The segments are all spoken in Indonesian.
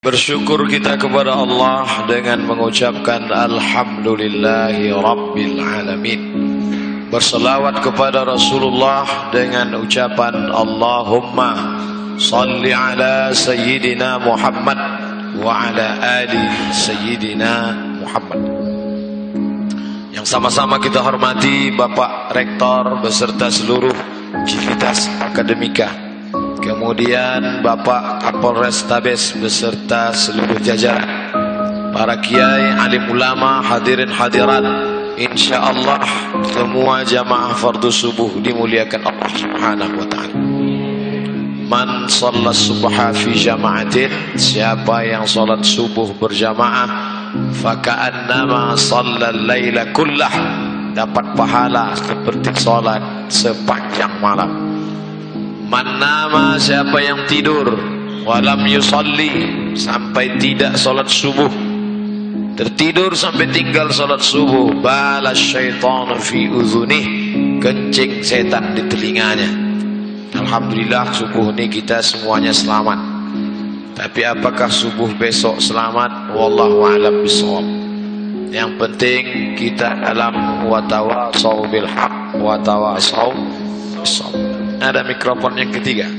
Bersyukur kita kepada Allah dengan mengucapkan Alhamdulillahi Rabbil Alamin. Berselawat kepada Rasulullah dengan ucapan Allahumma salli ala Sayyidina Muhammad wa ala ali Sayyidina Muhammad. Yang sama-sama kita hormati Bapak Rektor beserta seluruh Civitas Akademika, kemudian Bapak Kapolres Tabes beserta seluruh jajaran, para kiai, alim ulama, hadirin hadirat, insyaallah semua jamaah fardu subuh dimuliakan Allah Subhanahu wa taala. Man shalla subha fi jama'atin, siapa yang salat subuh berjamaah, faka'annama shalla al-laila kullah, dapat pahala seperti salat sepanjang malam. Man nama, siapa yang tidur, walam yusalli, sampai tidak salat subuh, tertidur sampai tinggal salat subuh, balas syaitan fi udhunih, kencing setan di telinganya. Alhamdulillah subuh ini kita semuanya selamat. Tapi apakah subuh besok selamat? Wallahu a'lam bishawab. Yang penting kita dalam watawasau bil haq watawasau bis sabr. Ada mikrofon yang ketiga.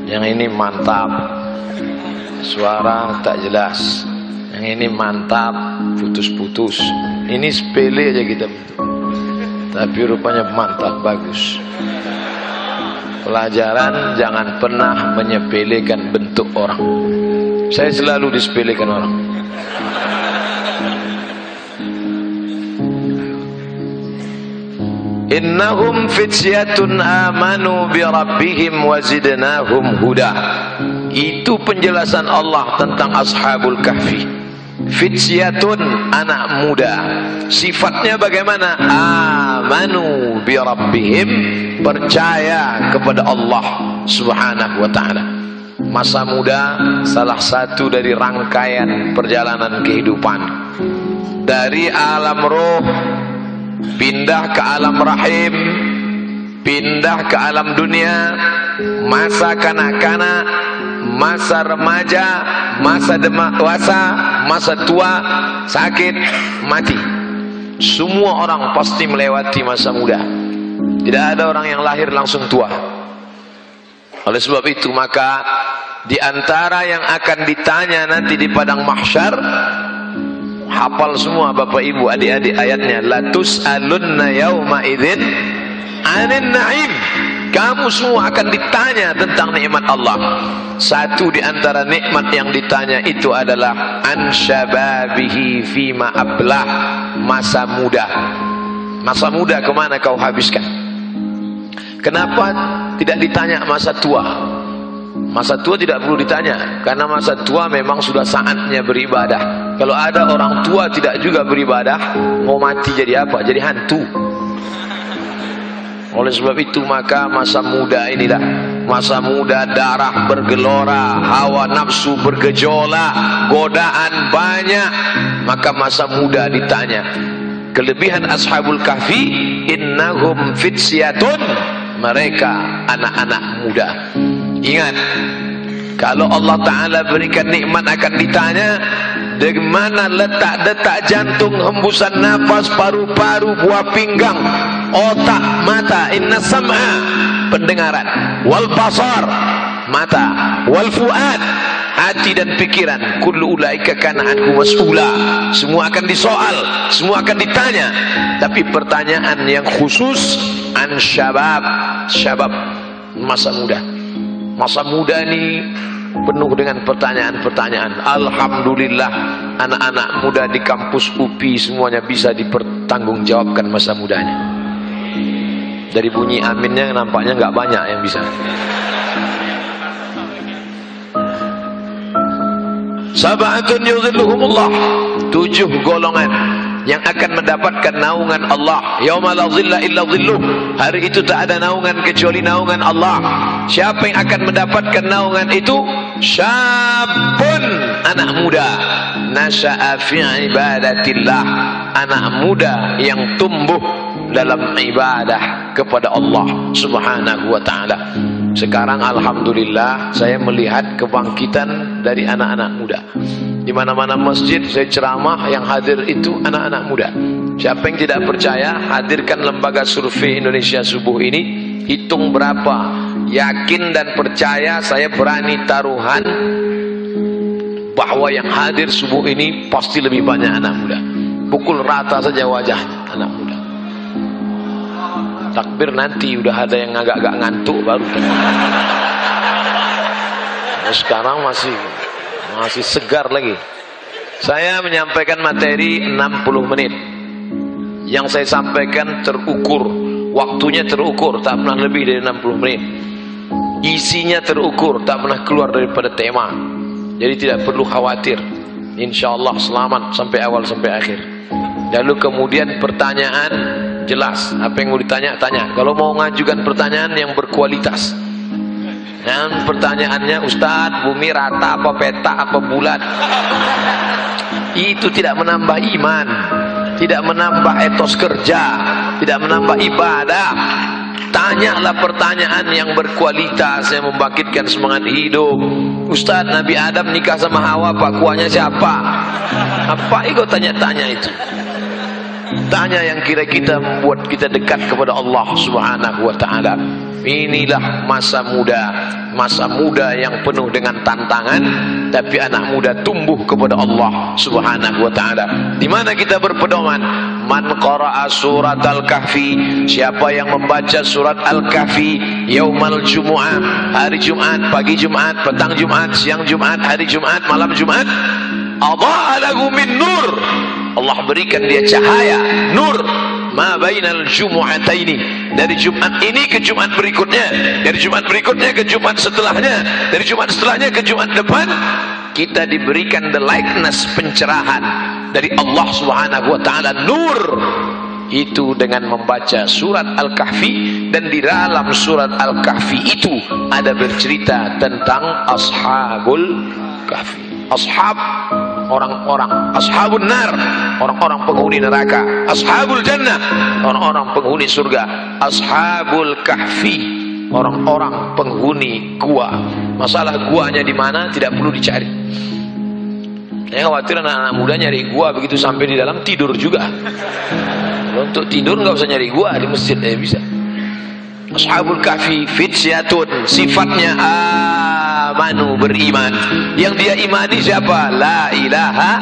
Yang ini mantap, suara tak jelas. Yang ini mantap, putus-putus. Ini sepele aja kita bentuk, tapi rupanya mantap, bagus. Pelajaran, jangan pernah menyepelekan bentuk orang. Saya selalu disepelekan orang. Innahum fityatun amanu bi rabbihim wa zidnahum huda. Itu penjelasan Allah tentang Ashabul Kahfi. Fityatun, anak muda. Sifatnya bagaimana? Amanu bi rabbihim, percaya kepada Allah Subhanahu wa taala. Masa muda salah satu dari rangkaian perjalanan kehidupan. Dari alam roh pindah ke alam rahim, pindah ke alam dunia, masa kanak-kanak, masa remaja, masa dewasa, masa tua, sakit, mati. Semua orang pasti melewati masa muda. Tidak ada orang yang lahir langsung tua. Oleh sebab itu maka di antara yang akan ditanya nanti di padang mahsyar, hafal semua Bapak Ibu adik-adik ayatnya, la tus'alunna yauma idzin 'anil na'im. Kamu semua akan ditanya tentang nikmat Allah. Satu di antara nikmat yang ditanya itu adalah an syababihi fima ablah, masa muda. Masa muda kemana kau habiskan? Kenapa tidak ditanya masa tua? Masa tua tidak perlu ditanya, karena masa tua memang sudah saatnya beribadah. Kalau ada orang tua tidak juga beribadah, mau mati jadi apa? Jadi hantu. Oleh sebab itu maka masa muda inilah masa muda, darah bergelora, hawa nafsu bergejolak, godaan banyak. Maka masa muda ditanya. Kelebihan Ashabul Kahfi, innahum fityatun, mereka anak-anak muda. Ingat, kalau Allah Ta'ala berikan nikmat akan ditanya di mana letak detak jantung, hembusan nafas, paru-paru, buah pinggang, otak, mata, inna sam'a, pendengaran, wal basar, mata, wal fuad, hati dan pikiran, kullu ulaika kana anhu mas'ula. Semua akan disoal, semua akan ditanya. Tapi pertanyaan yang khusus an syabab, syabab, masa muda. Masa muda ini penuh dengan pertanyaan-pertanyaan. Alhamdulillah anak-anak muda di kampus UPI semuanya bisa dipertanggungjawabkan masa mudanya. Dari bunyi aminnya nampaknya nggak banyak yang bisa. Sab'atun yudhilluhumullah, 7 golongan yang akan mendapatkan naungan Allah. Yauma la dhilla illa dhilluh, hari itu tak ada naungan kecuali naungan Allah. Siapa yang akan mendapatkan naungan itu? Syabun, anak muda, nasya'a fi ibadatillah, anak muda yang tumbuh dalam ibadah kepada Allah Subhanahu wa ta'ala. Sekarang alhamdulillah saya melihat kebangkitan dari anak-anak muda. Di mana-mana masjid saya ceramah, yang hadir itu anak-anak muda. Siapa yang tidak percaya, hadirkan lembaga survei Indonesia subuh ini, hitung berapa yakin dan percaya, saya berani taruhan bahwa yang hadir subuh ini pasti lebih banyak anak muda. Pukul rata saja wajah anak muda. Takbir nanti udah ada yang agak-agak ngantuk baru. Nah, sekarang masih segar lagi. Saya menyampaikan materi 60 menit. Yang saya sampaikan terukur, waktunya terukur, tak pernah lebih dari 60 menit. Isinya terukur, tak pernah keluar daripada tema. Jadi tidak perlu khawatir. Insyaallah selamat sampai awal sampai akhir. Lalu kemudian pertanyaan jelas, apa yang mau ditanya, tanya. Kalau mau ngajukan pertanyaan yang berkualitas, yang pertanyaannya, Ustadz, bumi rata apa peta apa bulat, itu tidak menambah iman, tidak menambah etos kerja, tidak menambah ibadah. Tanyalah pertanyaan yang berkualitas, yang membangkitkan semangat hidup. Ustadz, Nabi Adam nikah sama Hawa, Pak, kuahnya siapa? Apa ikut tanya-tanya itu? Tanya yang kira kita membuat kita dekat kepada Allah Subhanahu wa ta'ala. Inilah masa muda yang penuh dengan tantangan, tapi anak muda tumbuh kepada Allah Subhanahu wa ta'ala. Di mana kita berpedoman? Man qara'a surat Al-Kahfi, siapa yang membaca surat Al-Kahfi yaumal jumu'ah, hari Jumat, pagi Jumat, petang Jumat, siang Jumat, hari Jumat, malam Jumat, adha'a lahu min nur, Allah berikan dia cahaya, nur, ma bainal jumu'ataini, dari Jumat ini ke Jumat berikutnya, dari Jumat berikutnya ke Jumat setelahnya, dari Jumat setelahnya ke Jumat depan, kita diberikan the likeness, pencerahan dari Allah Subhanahu wa ta'ala, nur. Itu dengan membaca surat Al-Kahfi, dan di dalam surat Al-Kahfi itu ada bercerita tentang Ashabul Kahfi. Ashab, orang-orang, ashabun nar, orang-orang penghuni neraka, ashabul jannah, orang-orang penghuni surga, ashabul kahfi, orang-orang penghuni gua. Masalah guanya di mana tidak perlu dicari. Saya khawatir anak-anak muda nyari gua, begitu sampai di dalam tidur juga. Kalau untuk tidur nggak usah nyari gua, di masjid bisa. Ashabul kahfi fityatun, sifatnya amanu, beriman. Yang dia imani siapa? La ilaha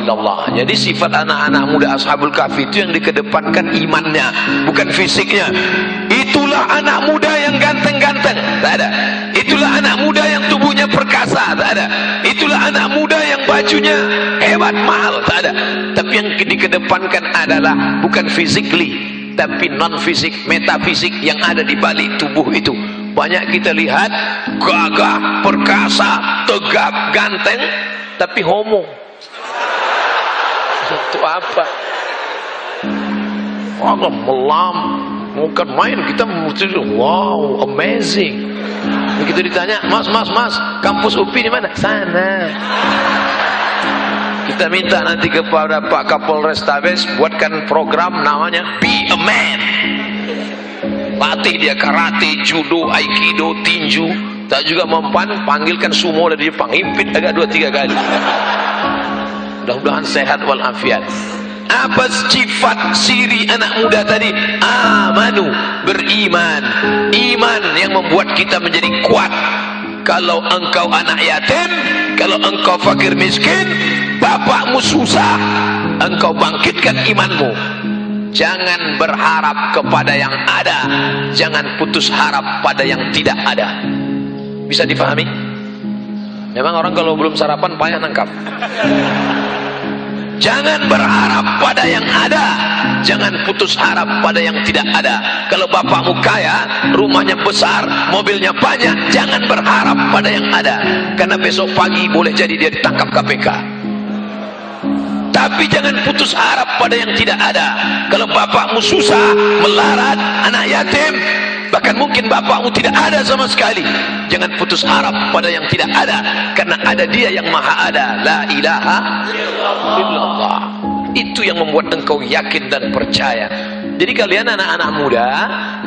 illallah. Jadi sifat anak-anak muda ashabul kahfi itu yang dikedepankan imannya, bukan fisiknya. Itulah anak muda yang ganteng-ganteng, tak ada. Itulah anak muda yang tubuhnya perkasa, tak ada. Itulah anak muda yang bajunya hebat, mahal, tak ada. Tapi yang dikedepankan adalah bukan physically, tapi non fisik, metafisik yang ada di balik tubuh itu. Banyak kita lihat gagah, perkasa, tegap, ganteng, tapi homo. Itu apa? Allah melam, bukan main. Kita mesti wow, amazing. Begitu ditanya, mas, kampus UPI di mana? Sana. Kita minta nanti kepada Pak Kapolres Tabes buatkan program namanya Be a Man. Latih dia karate, judo, aikido, tinju. Tak juga mempan, panggilkan sumo dari Jepang, himpit agak 2-3 kali. Mudah-mudahan sehat walafiat. Apa sifat ciri anak muda tadi? Amanu, beriman. Iman yang membuat kita menjadi kuat. Kalau engkau anak yatim, kalau engkau fakir miskin, bapakmu susah, engkau bangkitkan imanmu. Jangan berharap kepada yang ada, jangan putus harap pada yang tidak ada. Bisa difahami? Memang orang kalau belum sarapan payah nangkap. Jangan berharap pada yang ada, jangan putus harap pada yang tidak ada. Kalau bapakmu kaya, rumahnya besar, mobilnya banyak, jangan berharap pada yang ada, karena besok pagi boleh jadi dia ditangkap KPK. Tapi jangan putus harap pada yang tidak ada. Kalau bapakmu susah, melarat, anak yatim, bahkan mungkin bapakmu tidak ada sama sekali, jangan putus harap pada yang tidak ada, karena ada dia yang maha ada. La ilaha illallah. Itu yang membuat engkau yakin dan percaya Jadi kalian anak-anak muda,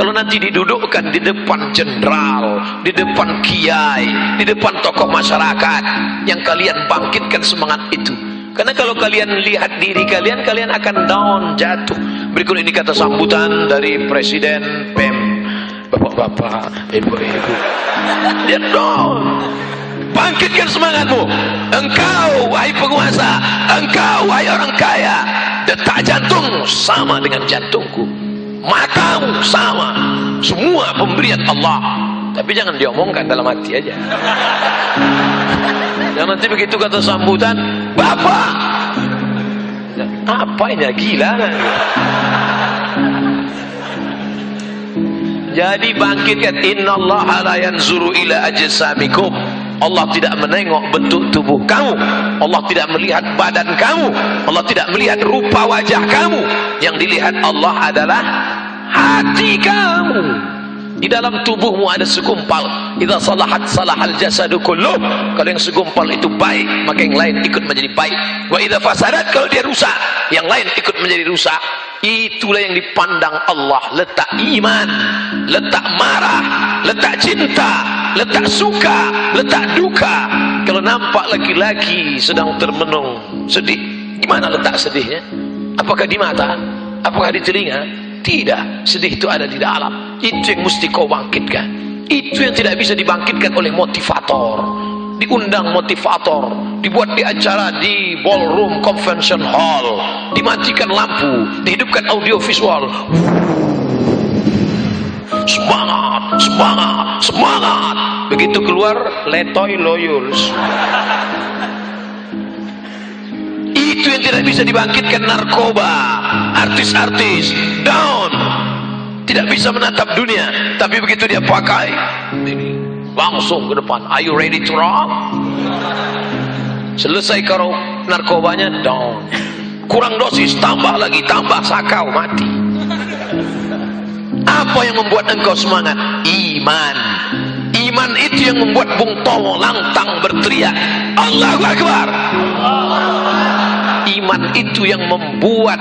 kalau nanti didudukkan di depan jenderal, di depan kiai, di depan tokoh masyarakat, yang kalian bangkitkan semangat itu. Karena kalau kalian lihat diri kalian, kalian akan down, jatuh. Berikut ini kata sambutan dari Presiden PEM. Bapak-bapak, ibu-ibu, dia down. Bangkitkan semangatmu. Engkau wahai penguasa, engkau wahai orang kaya, detak jantung sama dengan jantungku, matamu sama, semua pemberian Allah. Tapi jangan diomongkan, dalam hati aja. Yang nanti begitu kata sambutan, Bapak, apa ini, gila kan? Jadi bangkitkan. Innallaha la yanzuru ila ajsamikum. Allah tidak menengok bentuk tubuh kamu, Allah tidak melihat badan kamu, Allah tidak melihat rupa wajah kamu. Yang dilihat Allah adalah hati kamu. Di dalam tubuhmu ada segumpal. Idza salahat salahal jasadu kulluh. Kalau yang segumpal itu baik, maka yang lain ikut menjadi baik. Wa idza fasadat, kalau dia rusak, yang lain ikut menjadi rusak. Itulah yang dipandang Allah. Letak iman, letak marah, letak cinta, letak suka, letak duka. Kalau nampak laki-laki sedang termenung sedih, gimana letak sedihnya? Apakah di mata? Apakah di telinga? Tidak. Sedih itu ada di dalam. Itu yang mesti kau bangkitkan. Itu yang tidak bisa dibangkitkan oleh motivator. Diundang motivator, dibuat di acara di ballroom convention hall, dimatikan lampu, dihidupkan audio visual. Semangat, semangat, semangat. Begitu keluar, letoy loyuls. Itu yang tidak bisa dibangkitkan. Narkoba, artis-artis down, tidak bisa menatap dunia. Tapi begitu dia pakai ini, langsung ke depan. Are you ready to rock? Selesai karo narkobanya, down. Kurang dosis, tambah lagi, tambah sakau, mati. Apa yang membuat engkau semangat? Iman. Iman itu yang membuat Bung Tomo lantang berteriak, Allahu Akbar. Iman itu yang membuat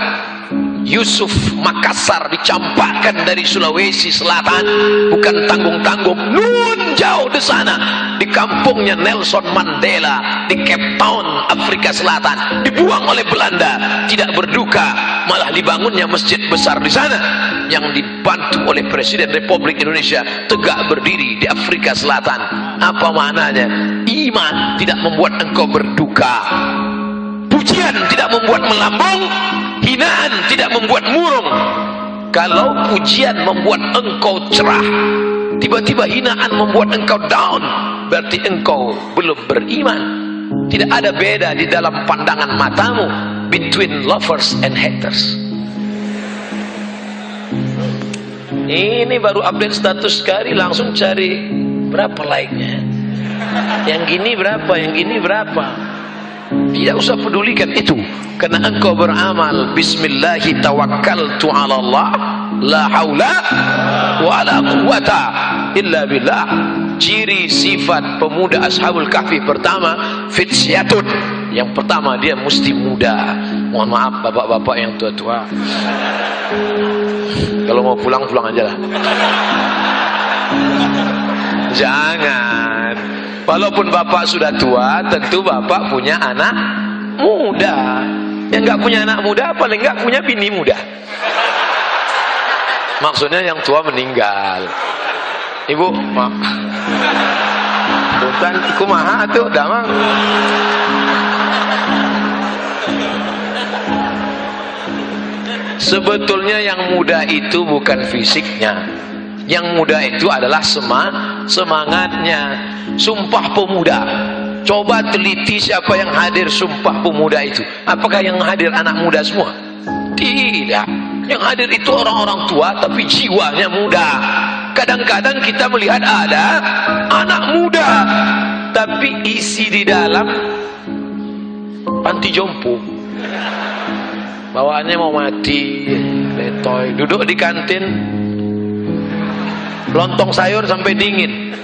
Yusuf Makassar dicampakkan dari Sulawesi Selatan, bukan tanggung-tanggung, nun jauh di sana, di kampungnya Nelson Mandela di Cape Town, Afrika Selatan, dibuang oleh Belanda, tidak berduka, malah dibangunnya masjid besar di sana yang dibantu oleh Presiden Republik Indonesia, tegak berdiri di Afrika Selatan. Apa maknanya? Iman tidak membuat engkau berduka, pujian tidak membuat melambung, hinaan tidak membuat murung. Kalau pujian membuat engkau cerah, tiba-tiba hinaan membuat engkau down, berarti engkau belum beriman. Tidak ada beda di dalam pandangan matamu between lovers and haters. Ini baru update status sekali, langsung cari berapa like-nya, yang gini berapa, yang gini berapa. Tidak usah pedulikan itu, karena engkau beramal bismillahi tawakkaltu ala Allah la haula wa la quwata illa billah. Ciri sifat pemuda Ashabul Kahfi pertama, fitsyatun. Yang pertama, dia mesti muda. Mohon maaf bapak-bapak yang tua-tua, kalau mau pulang, pulang aja lah. Jangan. Walaupun bapak sudah tua, tentu bapak punya anak muda. Yang nggak punya anak muda, paling nggak punya bini muda. Maksudnya yang tua meninggal. Ibu, mak, bukan kumaha tuh, damang. Sebetulnya yang muda itu bukan fisiknya. Yang muda itu adalah semangatnya. Sumpah Pemuda, coba teliti siapa yang hadir Sumpah Pemuda itu. Apakah yang hadir anak muda semua? Tidak. Yang hadir itu orang-orang tua tapi jiwanya muda. Kadang-kadang kita melihat ada anak muda tapi isi di dalam panti jompo, bawaannya mau mati, letoy, duduk di kantin, lontong sayur sampai dingin.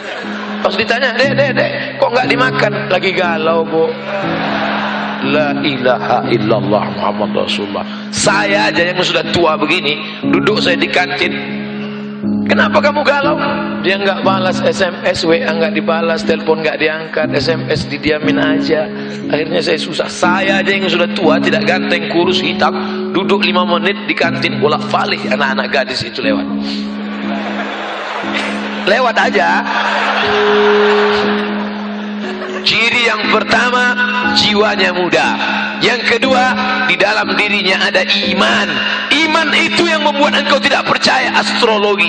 Pas ditanya, dek, kok nggak dimakan? Lagi galau, Bu. la ilaha illallah Muhammad Rasulullah. Saya aja yang sudah tua begini, duduk saya di kantin, kenapa kamu galau? Dia nggak balas SMS, WA nggak dibalas, telepon nggak diangkat, SMS didiamin aja. Akhirnya saya susah. Saya aja yang sudah tua, tidak ganteng, kurus, hitam, duduk 5 menit di kantin, bolak-balik anak-anak gadis itu lewat. Lewat aja. Ciri yang pertama, jiwanya muda. Yang kedua, di dalam dirinya ada iman. Iman itu yang membuat engkau tidak percaya astrologi.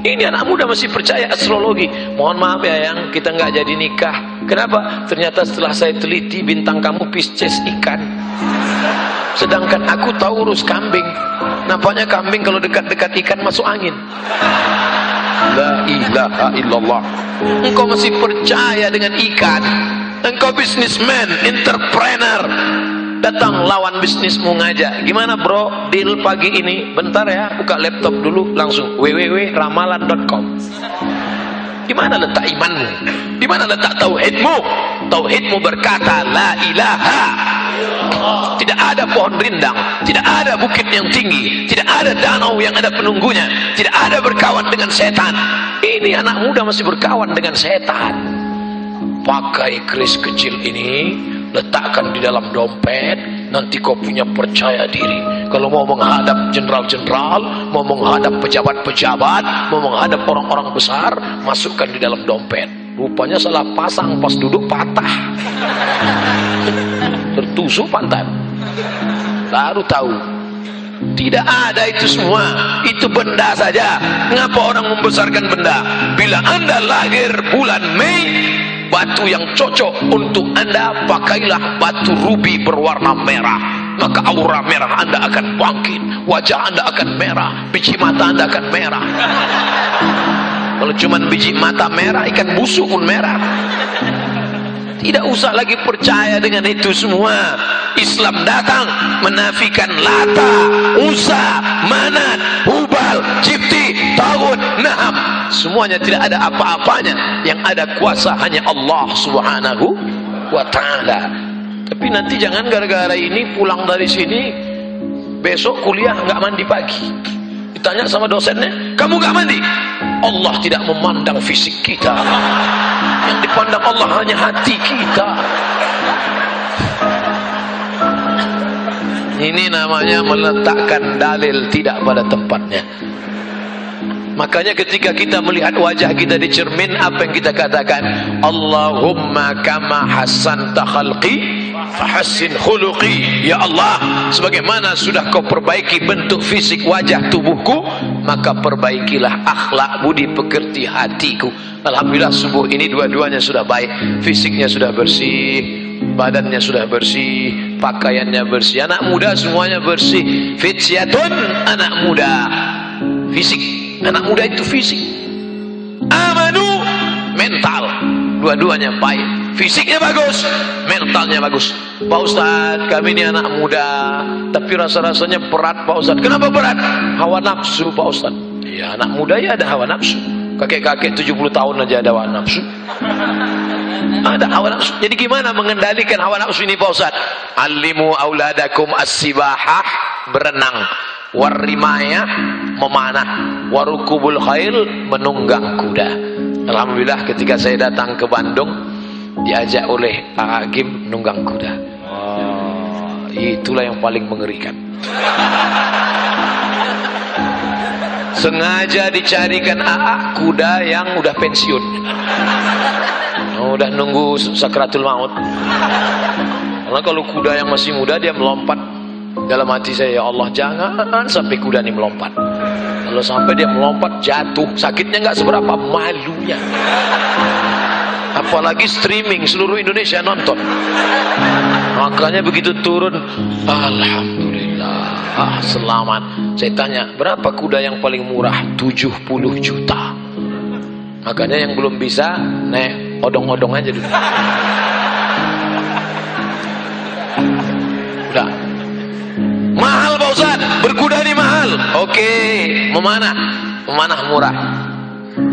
Ini anak muda masih percaya astrologi. Mohon maaf ya yang kita nggak jadi nikah. Kenapa? Ternyata setelah saya teliti, bintang kamu Pisces ikan, sedangkan aku Taurus kambing. Nampaknya kambing kalau dekat-dekat ikan masuk angin. La ilaha illallah. Engkau masih percaya dengan ikan? Engkau bisnismen, entrepreneur, datang lawan bisnismu ngajak, gimana bro deal pagi ini? Bentar ya, buka laptop dulu, langsung www.ramalan.com. Di mana letak imanmu? Di mana letak tauhidmu? Tauhidmu berkata la ilaha. Tidak ada pohon rindang, tidak ada bukit yang tinggi, tidak ada danau yang ada penunggunya, tidak ada berkawan dengan setan. Ini anak muda masih berkawan dengan setan. Pakai kris kecil ini, letakkan di dalam dompet, nanti kau punya percaya diri. Kalau mau menghadap jenderal-jenderal, mau menghadap pejabat-pejabat, mau menghadap orang-orang besar, masukkan di dalam dompet. Rupanya salah pasang, pas duduk patah, tertusuk pantat. Baru tahu tidak ada itu semua, itu benda saja. Ngapa orang membesarkan benda? Bila anda lahir bulan Mei, batu yang cocok untuk anda, pakailah batu rubi berwarna merah, maka aura merah anda akan bangkit, wajah anda akan merah, biji mata anda akan merah. Kalau cuma biji mata merah, ikan busuk pun merah. Tidak usah lagi percaya dengan itu semua. Islam datang menafikan Lata, Uzza, Manat, Hubal, Jibti, Tagut, Naham. Semuanya tidak ada apa-apanya. Yang ada kuasa hanya Allah Subhanahu wa ta'ala. Tapi nanti jangan gara-gara ini pulang dari sini, besok kuliah nggak mandi pagi. Ditanya sama dosennya, kamu nggak mandi? Allah tidak memandang fisik kita, yang dipandang Allah hanya hati kita. Ini namanya meletakkan dalil tidak pada tempatnya. Makanya ketika kita melihat wajah kita di cermin, apa yang kita katakan? Allahumma kama hassanta khalqi fahassin khuluqi. Ya Allah, sebagaimana sudah kau perbaiki bentuk fisik wajah tubuhku, maka perbaikilah akhlak budi pekerti hatiku. Alhamdulillah subuh ini dua-duanya sudah baik. Fisiknya sudah bersih, badannya sudah bersih, pakaiannya bersih. Anak muda semuanya bersih. Fityatun, anak muda. Fisik, anak muda itu fisik. Amanu, mental. Dua-duanya baik. Fisiknya bagus, mentalnya bagus. Pak Ustadz, kami ini anak muda, tapi rasa-rasanya berat Pak Ustadz. Kenapa berat? Hawa nafsu Pak Ustadz. Ya, anak muda ya ada hawa nafsu. Kakek-kakek 70 tahun aja ada hawa nafsu. Ada hawa nafsu. Jadi gimana mengendalikan hawa nafsu ini Pak Ustadz? Alimu auladakum as-sibahah, berenang. Warrimayah, memanah. Warukubul khail, menunggang kuda. Alhamdulillah ketika saya datang ke Bandung, diajak oleh Pak Hakim nunggang kuda. Itulah yang paling mengerikan. Sengaja dicarikan AA kuda yang udah pensiun, udah nunggu sakratul maut. Karena kalau kuda yang masih muda dia melompat, dalam hati saya, ya Allah jangan sampai kuda ini melompat. Kalau sampai dia melompat jatuh, sakitnya nggak seberapa, malunya. Apalagi streaming seluruh Indonesia nonton. Makanya begitu turun, alhamdulillah, selamat. Saya tanya, berapa kuda yang paling murah? 70 juta. Makanya yang belum bisa naik odong-odong aja dulu. Udah. Mahal Pak Ustadz, berkuda ini mahal. Oke, memanah murah.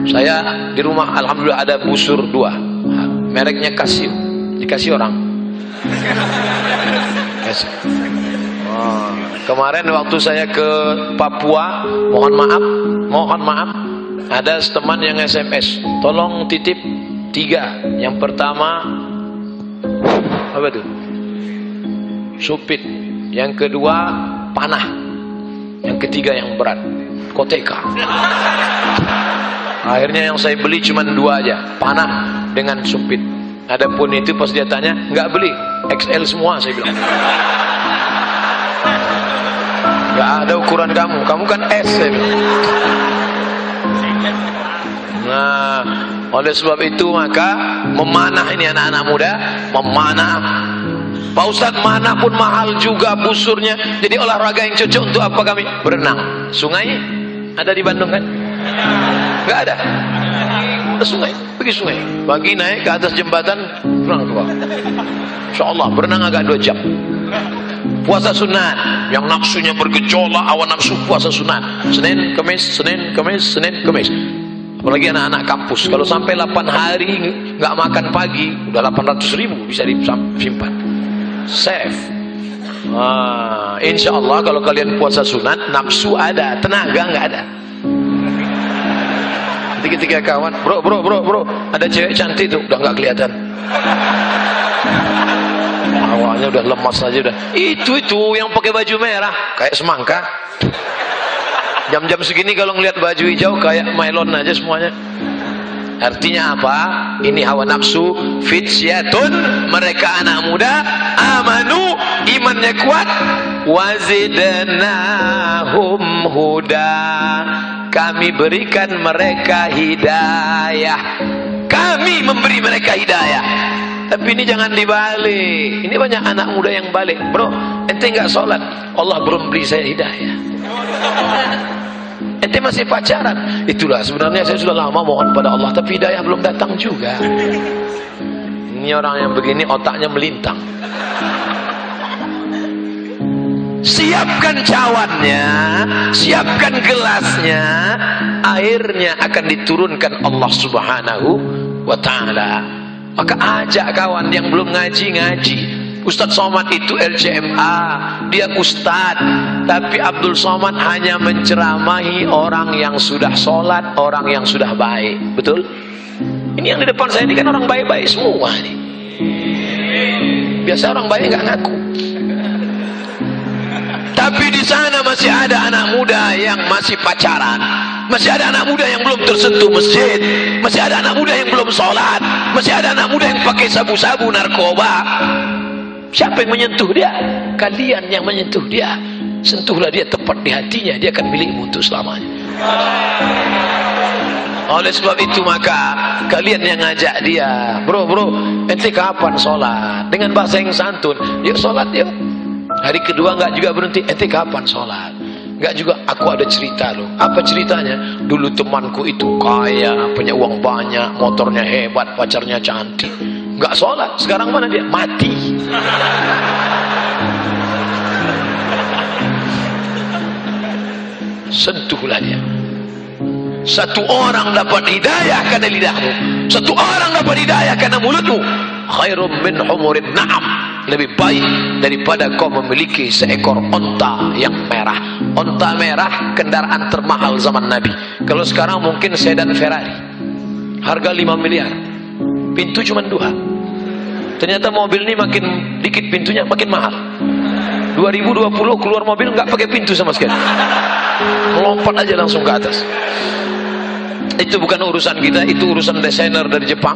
Saya di rumah alhamdulillah ada busur 2, mereknya Casio, dikasih orang. SMS. Oh, kemarin waktu saya ke Papua, mohon maaf, ada teman yang SMS, tolong titip 3. Yang pertama apa tuh? Supit. Yang kedua panah. Yang ketiga yang berat, koteka. Akhirnya yang saya beli cuma 2 aja, panah dengan supit. Adapun itu pas dia tanya, nggak beli, XL semua saya bilang. Nggak ada ukuran kamu kan S saya bilang. Nah, oleh sebab itu maka memanah ini anak-anak muda, memanah. Pak Ustadz, mana pun mahal juga busurnya. Jadi olahraga yang cocok untuk apa kami? Berenang. Sungai ada di Bandung kan? Nggak ada. Sungai, pergi sungai. Pagi naik ke atas jembatan, berenang ke bawah. Insyaallah berenang agak 2 jam. Puasa sunat, yang nafsunya bergejolak, awan nafsu puasa sunat. Senin, Kamis, Senin, Kamis, Senin, Kamis. Apalagi anak-anak kampus, kalau sampai 8 hari nggak makan pagi, udah 800.000 bisa disimpan. Save. Insya Allah kalau kalian puasa sunat, nafsu ada, tenaga nggak ada. Nanti ketika kawan, bro, ada cewek cantik tuh, udah nggak kelihatan. Awalnya udah lemas aja udah. Itu yang pakai baju merah, kayak semangka. Jam-jam segini kalau ngelihat baju hijau kayak mylon aja semuanya. Artinya apa? Ini hawa nafsu. Fityatun, mereka anak muda, amanu, imannya kuat, wazidnahum huda, kami berikan mereka hidayah. Kami memberi mereka hidayah. Tapi ini jangan dibalik. Ini banyak anak muda yang balik. Bro, ente nggak sholat, Allah belum beri saya hidayah. Ente masih pacaran. Itulah sebenarnya saya sudah lama mohon pada Allah, tapi hidayah belum datang juga. Ini orang yang begini otaknya melintang. Siapkan cawannya, siapkan gelasnya, airnya akan diturunkan Allah Subhanahu wa ta'ala. Maka ajak kawan yang belum ngaji. Ustadz Somad itu LCMA, dia Ustadz, tapi Abdul Somad hanya menceramahi orang yang sudah sholat, orang yang sudah baik. Betul? Ini yang di depan saya ini kan orang baik-baik semua nih. Biasa orang baik nggak ngaku. Tapi di sana masih ada anak muda yang masih pacaran, masih ada anak muda yang belum tersentuh masjid, masih ada anak muda yang belum sholat, masih ada anak muda yang pakai sabu-sabu narkoba. Siapa yang menyentuh dia? Kalian yang menyentuh dia. Sentuhlah dia tepat di hatinya, dia akan milikmu untuk selamanya. Oleh sebab itu maka kalian yang ngajak dia, bro, ente kapan sholat? Dengan bahasa yang santun, yuk sholat yuk. Hari kedua nggak juga berhenti, ente kapan sholat? Nggak juga, aku ada cerita loh. Apa ceritanya? Dulu temanku itu kaya, punya uang banyak, motornya hebat, pacarnya cantik, nggak sholat. Sekarang mana dia? Mati. Sentuhlah dia. Satu orang dapat hidayah karena lidahmu, satu orang dapat hidayah karena mulutmu. Khairum min humurin na'am, lebih baik daripada kau memiliki seekor onta yang merah. Onta merah kendaraan termahal zaman Nabi. Kalau sekarang mungkin sedan Ferrari, harga 5 miliar, pintu cuma 2. Ternyata mobil ini makin dikit pintunya makin mahal. 2020 keluar mobil nggak pakai pintu sama sekali, melompat aja langsung ke atas. Itu bukan urusan kita, itu urusan desainer dari Jepang.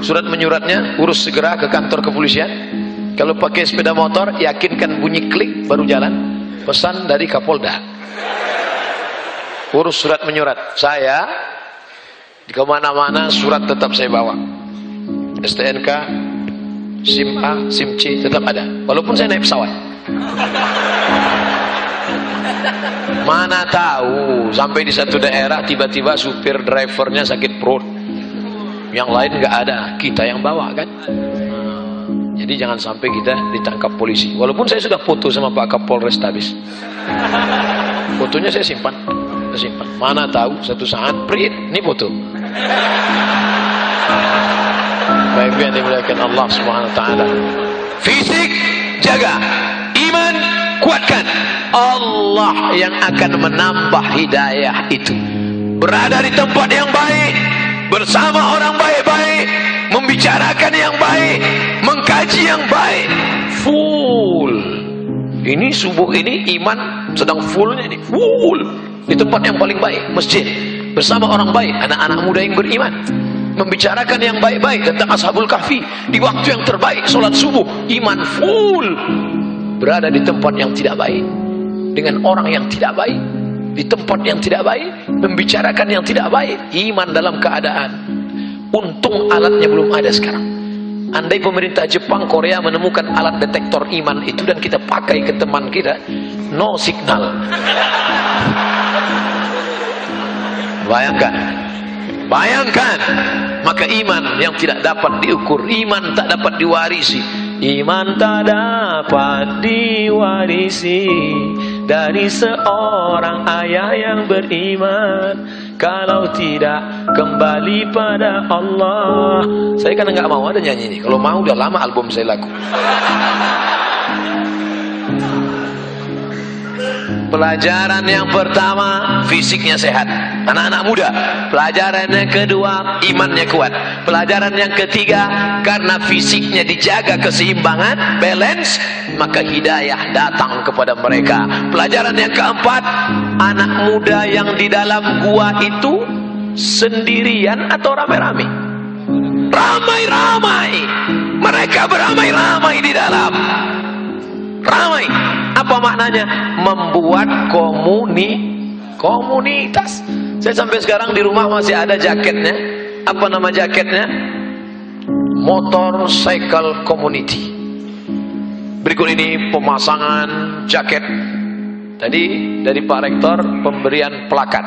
Surat menyuratnya, urus segera ke kantor kepolisian. Kalau pakai sepeda motor, yakinkan bunyi klik baru jalan. Pesan dari Kapolda. Urus surat menyurat. Saya di kemana-mana surat tetap saya bawa. STNK, SIM A, SIM C tetap ada. Walaupun saya naik pesawat. Mana tahu sampai di satu daerah tiba-tiba supir drivernya sakit perut, yang lain nggak ada, kita yang bawa kan. Jadi jangan sampai kita ditangkap polisi. Walaupun saya sudah foto sama Pak Kapolres Tabis, fotonya saya simpan. Mana tahu satu saat print ini foto. Baik yang dimuliakan Allah Subhanahu wa taala. Fisik jaga, kuatkan. Allah yang akan menambah hidayah itu. Berada di tempat yang baik, bersama orang baik-baik, membicarakan yang baik, mengkaji yang baik, full. Ini subuh ini iman sedang fullnya ini, full di tempat yang paling baik, masjid, bersama orang baik, anak-anak muda yang beriman, membicarakan yang baik-baik tentang Ashabul Kahfi di waktu yang terbaik, sholat subuh, iman full. Berada di tempat yang tidak baik, dengan orang yang tidak baik, di tempat yang tidak baik, membicarakan yang tidak baik, iman dalam keadaan. Untung alatnya belum ada sekarang. Andai pemerintah Jepang, Korea menemukan alat detektor iman itu dan kita pakai ke teman kita, no signal. Bayangkan, bayangkan. Maka iman yang tidak dapat diukur, iman tak dapat diwarisi, iman tak dapat diwarisi dari seorang ayah yang beriman kalau tidak kembali pada Allah. Saya kan nggak mau ada nyanyi ini. Kalau mau udah lama album saya laku. Pelajaran yang pertama, fisiknya sehat, anak-anak muda. Pelajaran yang kedua, imannya kuat. Pelajaran yang ketiga, karena fisiknya dijaga keseimbangan, balance, maka hidayah datang kepada mereka. Pelajaran yang keempat, anak muda yang di dalam gua itu sendirian atau ramai-ramai? Ramai-ramai. Mereka beramai-ramai di dalam. Ramai. Apa maknanya? Membuat komunitas. Saya sampai sekarang di rumah masih ada jaketnya. Apa nama jaketnya? Motorcycle Community. Berikut ini pemasangan jaket. Tadi dari Pak Rektor pemberian plakat.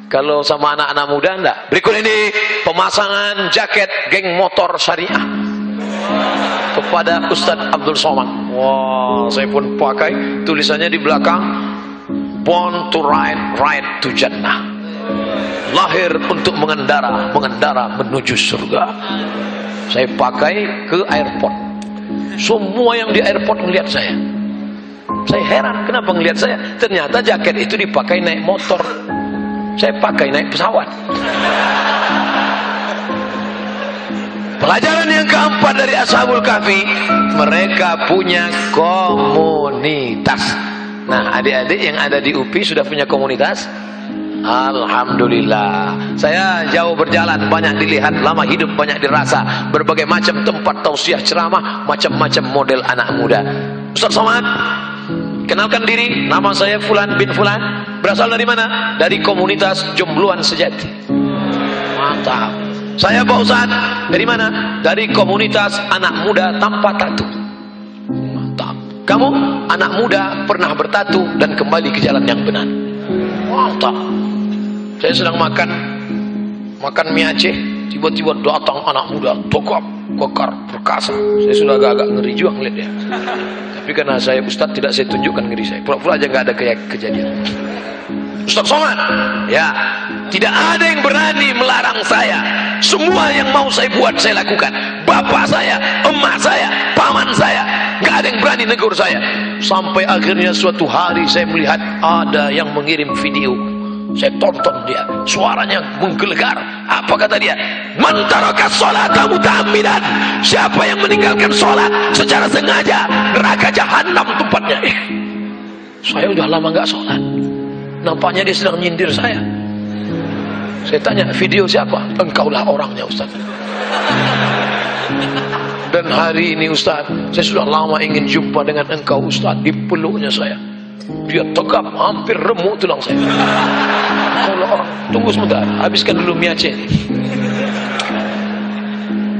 Kalau sama anak-anak muda enggak. Berikut ini pemasangan jaket geng motor syariah kepada Ustadz Abdul Somad. Wah, saya pun pakai. Tulisannya di belakang, Born to Ride, Ride to Jannah. Lahir untuk mengendara, mengendara menuju surga. Saya pakai ke airport. Semua yang di airport melihat saya. Saya heran, kenapa ngelihat saya? Ternyata jaket itu dipakai naik motor. Saya pakai naik pesawat. Pelajaran yang keempat dari Ashabul Kahfi, mereka punya komunitas. Nah, adik-adik yang ada di UPI sudah punya komunitas? Alhamdulillah. Saya jauh berjalan, banyak dilihat, lama hidup banyak dirasa, berbagai macam tempat tausiah ceramah, macam-macam model anak muda. Ustaz Somad, kenalkan diri, nama saya Fulan bin Fulan. Berasal dari mana? Dari komunitas Jombloan Sejati. Mantap. Saya Pak Ustaz, dari mana? Dari komunitas anak muda tanpa tatu. Mantap. Kamu anak muda pernah bertatu dan kembali ke jalan yang benar. Mantap. Saya sedang makan mie Aceh, tiba-tiba datang anak muda, tokap, kekar, perkasa. Saya sudah agak-agak ngeri juga ngeliat dia. Tapi karena saya Ustaz, tidak saya tunjukkan ngeri saya. Pura-pura aja nggak ada kejadian. Ustaz Somad, ya, tidak ada yang berani melarang saya. Semua yang mau saya buat saya lakukan. Bapak saya, emak saya, paman saya, nggak ada yang berani negur saya. Sampai akhirnya suatu hari saya melihat ada yang mengirim video. Saya tonton dia, suaranya menggelegar. Apa kata dia? Man taraka sholata muta'ammidan. Siapa yang meninggalkan sholat secara sengaja, neraka jahanam tempatnya. Saya udah lama nggak sholat. Nampaknya dia sedang nyindir saya. Saya tanya, video siapa? Engkaulah orangnya, Ustaz. Dan hari ini, Ustaz, saya sudah lama ingin jumpa dengan engkau, Ustaz. Dipeluknya saya. Dia tegap, hampir remuk tulang saya. Engkaulah orang. Tunggu sebentar, habiskan dulu mie Aceh.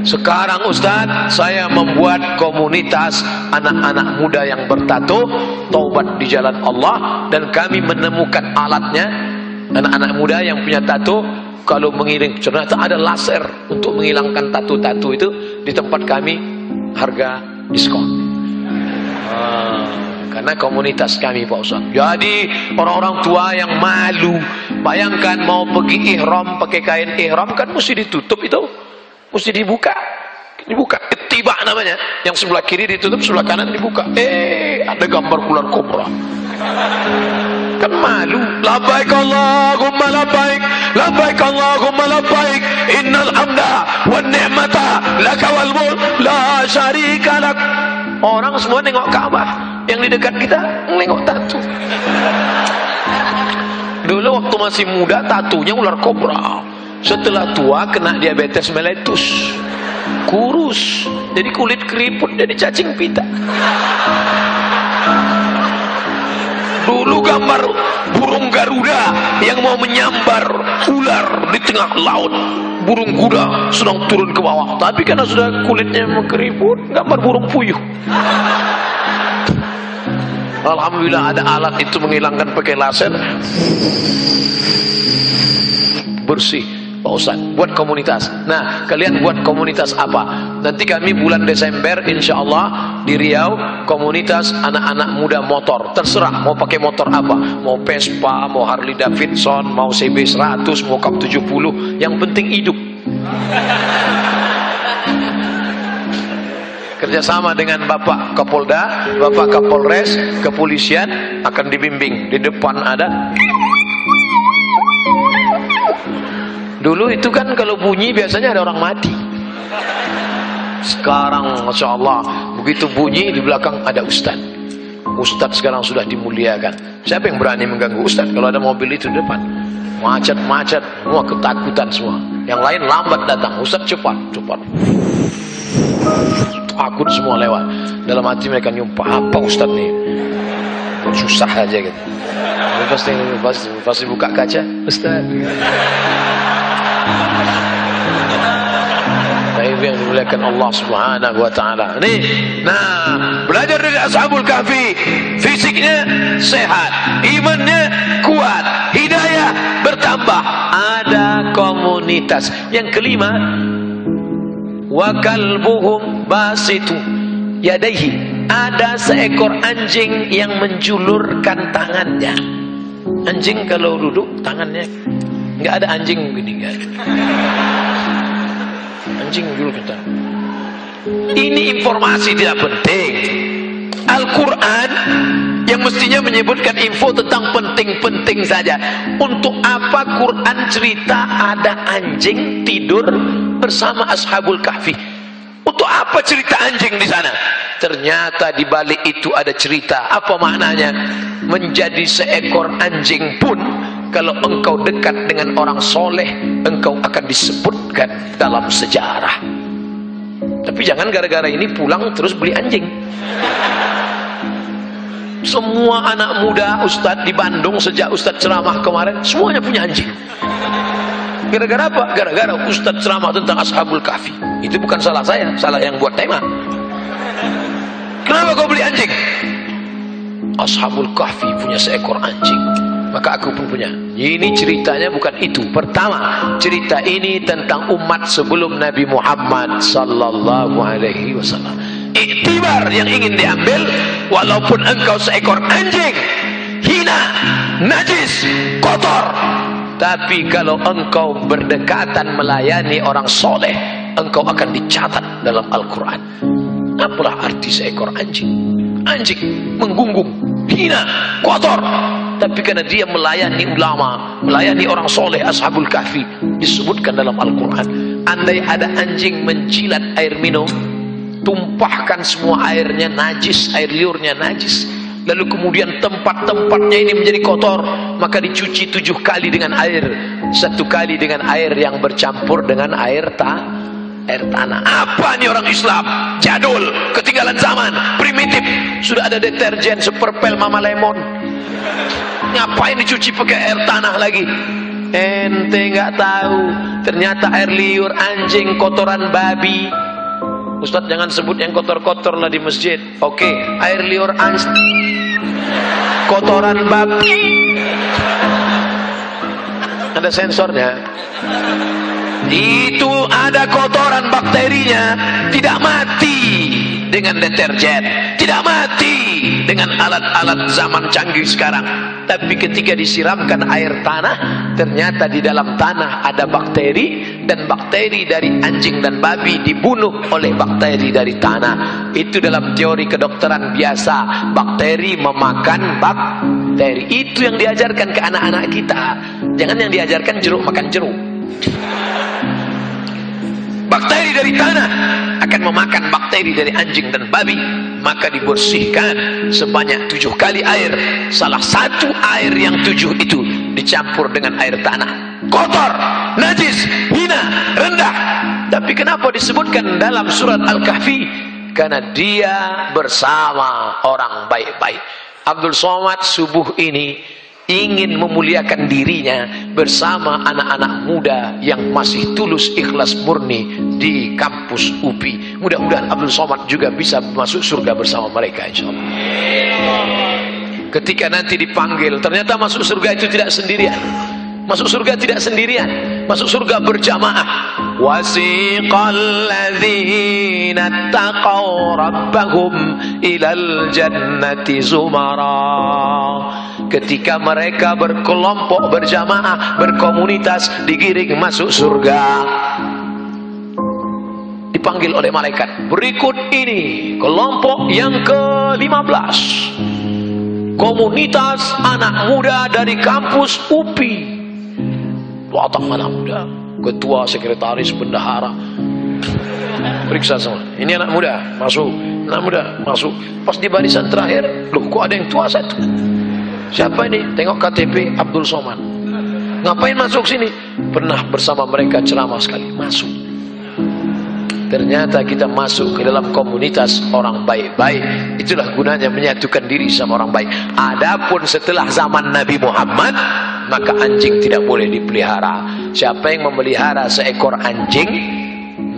Sekarang, Ustaz, saya membuat komunitas anak-anak muda yang bertato, taubat di jalan Allah, dan kami menemukan alatnya. Anak-anak muda yang punya tato, kalau mengiring, ternyata ada laser untuk menghilangkan tato-tato itu. Di tempat kami harga diskon. Karena komunitas kami, Pak Ustaz. Jadi orang-orang tua yang malu, bayangkan mau pergi ihram pakai kain ihram kan mesti ditutup itu, mesti dibuka. Ittiba namanya, yang sebelah kiri ditutup, sebelah kanan dibuka. Ada gambar ular kobra. Kan malu. Labbaik Allahumma labbaik, labbaik Allahumma labbaik, innal hamda wan ni'mata laka wal mulk la syarika lak. Orang semua nengok Ka'bah, yang di dekat kita nengok tatu. Dulu waktu masih muda tatunya ular kobra, setelah tua kena diabetes meletus, kurus, jadi kulit keriput, jadi cacing pita. Dulu gambar burung Garuda yang mau menyambar ular di tengah laut, burung kuda sedang turun ke bawah, tapi karena sudah kulitnya keriput, gambar burung puyuh. Alhamdulillah ada alat itu menghilangkan pakai laser, bersih. Pak Ustaz, buat komunitas. Nah, kalian buat komunitas apa? Nanti kami bulan Desember insya Allah di Riau, komunitas anak-anak muda motor. Terserah mau pakai motor apa, mau Vespa, mau Harley Davidson, mau CB 100, mau Cup 70, yang penting hidup. Kerjasama dengan Bapak Kapolda, Bapak Kapolres, kepolisian akan dibimbing. Di depan ada. Dulu itu kan kalau bunyi biasanya ada orang mati. Sekarang Masya Allah, begitu bunyi di belakang ada Ustadz. Ustadz sekarang sudah dimuliakan. Siapa yang berani mengganggu Ustadz kalau ada mobil itu di depan? Macet-macet, semua ketakutan semua. Yang lain lambat datang, Ustadz cepat. Takut semua lewat. Dalam hati mereka nyumpah, apa Ustadz nih? Susah aja gitu. Pasti buka kaca, Ustadz. Baik yang dimuliakan Allah Subhanahu wa taala. Nah, belajar dari Ashabul Kahfi, fisiknya sehat, imannya kuat, hidayah bertambah, ada komunitas. Yang kelima, wa kalbuhum basitu yadaihi, ada seekor anjing yang menjulurkan tangannya. Anjing kalau duduk tangannya, nggak ada anjing begini, nggak ada. Anjing dulu kita. Ini informasi tidak penting. Al-Quran yang mestinya menyebutkan info tentang penting-penting saja. Untuk apa Quran cerita ada anjing tidur bersama Ashabul Kahfi? Untuk apa cerita anjing di sana? Ternyata di balik itu ada cerita. Apa maknanya? Menjadi seekor anjing pun, kalau engkau dekat dengan orang soleh, engkau akan disebutkan dalam sejarah. Tapi jangan gara-gara ini pulang terus beli anjing. Semua anak muda Ustadz di Bandung sejak Ustadz ceramah kemarin, semuanya punya anjing. Gara-gara apa? Gara-gara Ustadz ceramah tentang Ashabul Kahfi. Itu bukan salah saya, salah yang buat tema. Kenapa kau beli anjing? Ashabul Kahfi punya seekor anjing, maka aku pun punya. Ini ceritanya bukan itu. Pertama, cerita ini tentang umat sebelum Nabi Muhammad sallallahu alaihi wasallam. Iktibar yang ingin diambil, walaupun engkau seekor anjing, hina, najis, kotor, tapi kalau engkau berdekatan melayani orang soleh, engkau akan dicatat dalam Al-Quran. Apalah arti seekor anjing? Anjing menggunggung, hina, kotor, tapi karena dia melayani ulama, melayani orang soleh, Ashabul Kahfi, disebutkan dalam Al-Quran. Andai ada anjing menjilat air minum, tumpahkan semua airnya najis, air liurnya najis, lalu kemudian tempat-tempatnya ini menjadi kotor, maka dicuci 7 kali dengan air, 1 kali dengan air yang bercampur dengan air tanah. Apa nih orang Islam? Jadul, ketinggalan zaman, primitif. Sudah ada deterjen Superpel Mama Lemon. Ngapain dicuci pakai air tanah lagi? Ente nggak tahu, ternyata air liur anjing, kotoran babi. Ustadz jangan sebut yang kotor-kotor lah di masjid. Oke, air liur anjing, kotoran babi. Ada sensornya. Itu ada kotoran bakterinya tidak mati dengan deterjen, tidak mati dengan alat-alat zaman canggih sekarang. Tapi ketika disiramkan air tanah, ternyata di dalam tanah ada bakteri, dan bakteri dari anjing dan babi dibunuh oleh bakteri dari tanah. Itu dalam teori kedokteran biasa, bakteri memakan bakteri. Itu yang diajarkan ke anak-anak kita. Jangan yang diajarkan jeruk makan jeruk. Bakteri dari tanah akan memakan bakteri dari anjing dan babi. Maka dibersihkan sebanyak 7 kali air. Salah satu air yang 7 itu dicampur dengan air tanah. Kotor, najis, hina, rendah. Tapi kenapa disebutkan dalam surat Al-Kahfi? Karena dia bersama orang baik-baik. Abdul Somad subuh ini ingin memuliakan dirinya bersama anak-anak muda yang masih tulus ikhlas murni di kampus UPI. Mudah-mudahan Abdul Somad juga bisa masuk surga bersama mereka, insyaallah. Ketika nanti dipanggil, ternyata masuk surga itu tidak sendirian. Masuk surga tidak sendirian, masuk surga berjamaah. Wasiqal ladzina taqaw rabbahum ilal jannati zumara. Ketika mereka berkelompok, berjamaah, berkomunitas, digiring masuk surga, dipanggil oleh malaikat. Berikut ini kelompok yang ke-15, komunitas anak muda dari kampus UPI. Datang anak muda, ketua, sekretaris, bendahara, periksa semua. Ini anak muda masuk, anak muda masuk. Pas di barisan terakhir, loh kok ada yang tua satu? Siapa ini? Tengok KTP Abdul Somad. Ngapain masuk sini? Pernah bersama mereka ceramah sekali. Masuk. Ternyata kita masuk ke dalam komunitas orang baik-baik. Itulah gunanya menyatukan diri sama orang baik. Adapun setelah zaman Nabi Muhammad, maka anjing tidak boleh dipelihara. Siapa yang memelihara seekor anjing,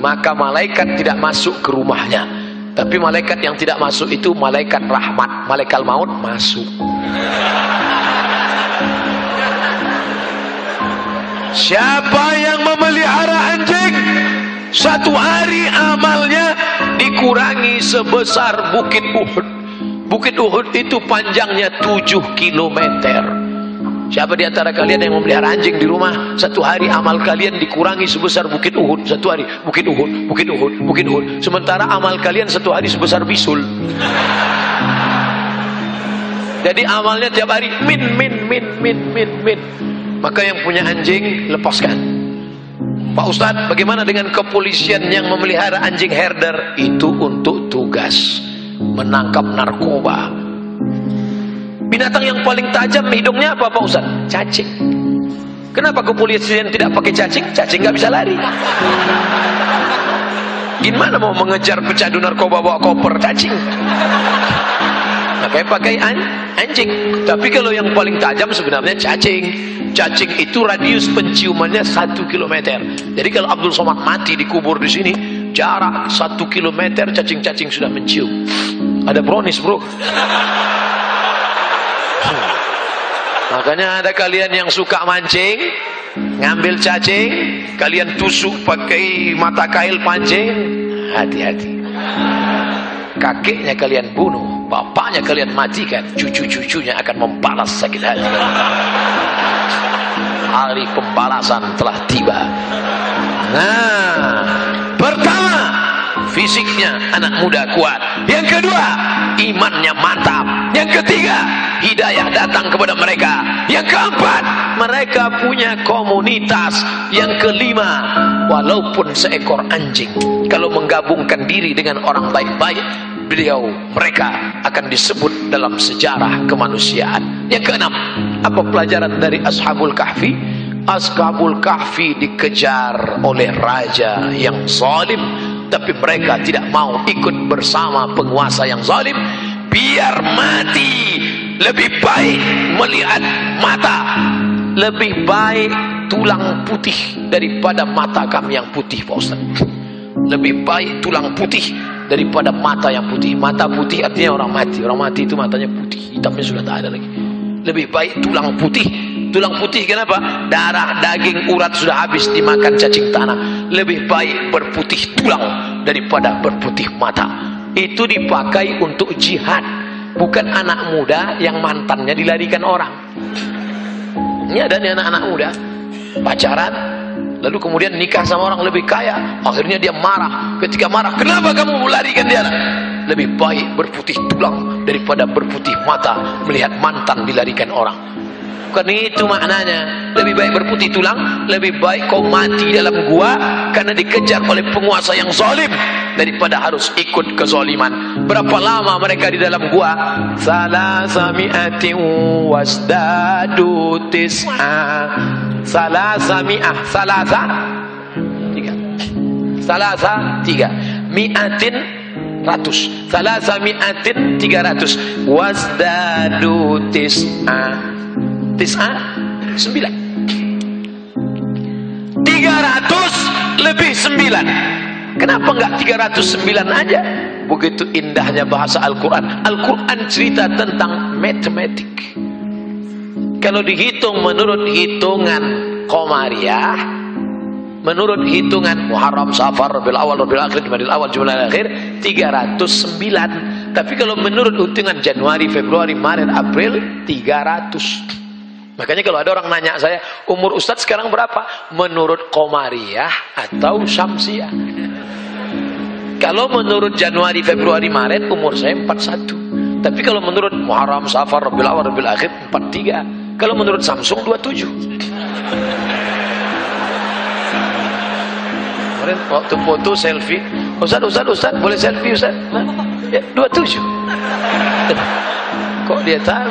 maka malaikat tidak masuk ke rumahnya. Tapi malaikat yang tidak masuk itu malaikat rahmat, malaikat maut masuk. Siapa yang memelihara anjing, satu hari amalnya dikurangi sebesar Bukit Uhud. Bukit Uhud itu panjangnya 7 kilometer. Siapa di antara kalian yang memelihara anjing di rumah, satu hari amal kalian dikurangi sebesar Bukit Uhud. Satu hari Bukit Uhud, Bukit Uhud, Bukit Uhud. Sementara amal kalian satu hari sebesar bisul. Jadi amalnya tiap hari min. Maka yang punya anjing lepaskan. Pak Ustadz, bagaimana dengan kepolisian yang memelihara anjing herder? Itu untuk tugas menangkap narkoba. Binatang yang paling tajam hidungnya apa Pak Ustadz? Cacing. Kenapa kepolisian tidak pakai cacing? Cacing nggak bisa lari. Gimana mau mengejar pecandu narkoba bawa koper cacing? Makanya pakai anjing. Tapi kalau yang paling tajam sebenarnya cacing. Cacing itu radius penciumannya 1 kilometer. Jadi kalau Abdul Somad mati dikubur di sini, jarak 1 kilometer cacing-cacing sudah mencium. Ada brownies bro. Makanya ada kalian yang suka mancing, ngambil cacing, kalian tusuk pakai mata kail pancing, hati-hati. Kakeknya kalian bunuh, bapaknya kalian matikan, cucu-cucunya akan membalas sakit hati. Hari pembalasan telah tiba. Nah, pertama, fisiknya anak muda kuat. Yang kedua, imannya mantap. Yang ketiga, hidayah datang kepada mereka. Yang keempat, mereka punya komunitas. Yang kelima, walaupun seekor anjing, kalau menggabungkan diri dengan orang baik-baik, mereka akan disebut dalam sejarah kemanusiaan. Yang keenam, apa pelajaran dari Ashabul Kahfi? Ashabul Kahfi dikejar oleh raja yang zalim, tapi mereka tidak mau ikut bersama penguasa yang zalim. Biar mati, lebih baik melihat mata, lebih baik tulang putih daripada mata kami yang putih, Pak Ustaz. Lebih baik tulang putih daripada mata yang putih. Mata putih artinya orang mati. Orang mati itu matanya putih, hitamnya sudah tak ada lagi. Lebih baik tulang putih Tulang putih kenapa? Darah, daging, urat sudah habis dimakan cacing tanah. Lebih baik berputih tulang daripada berputih mata. Itu dipakai untuk jihad, bukan anak muda yang mantannya dilarikan orang. Ini ada nih anak-anak muda pacaran, lalu kemudian nikah sama orang lebih kaya. Akhirnya dia marah. Ketika marah, kenapa kamu melarikan dia? Lebih baik berputih tulang daripada berputih mata melihat mantan dilarikan orang. Bukan itu maknanya. Lebih baik berputih tulang, lebih baik kau mati dalam gua karena dikejar oleh penguasa yang zalim daripada harus ikut kezaliman. Berapa lama mereka di dalam gua? Salasami'atin wasdadu tis'a. Salasami'ah, salasa tiga, mi'atin ratus, salasami'atin 300, wasdadu tis'a 9, 300 lebih 9. Kenapa enggak 309 aja? Begitu indahnya bahasa Al-Quran. Al-Quran cerita tentang matematik. Kalau dihitung menurut hitungan Qamariyah, menurut hitungan Muharram, Safar, Rabiul Awal, Rabiul Akhir, Jumadil Awal, Jumadil Akhir, 309. Tapi kalau menurut hitungan Januari, Februari, Maret, April, 300. Makanya kalau ada orang nanya saya, umur Ustadz sekarang berapa? Menurut Qamariyah atau Syamsiyah? Kalau menurut Januari, Februari, Maret, umur saya 41. Tapi kalau menurut Muharram, Safar, Rabiul Awal, Rabiul Akhir, 43. Kalau menurut Samsung 27. Kemarin waktu foto selfie, Ustadz boleh selfie Ustadz? Ya, 27. Kok dia tahu?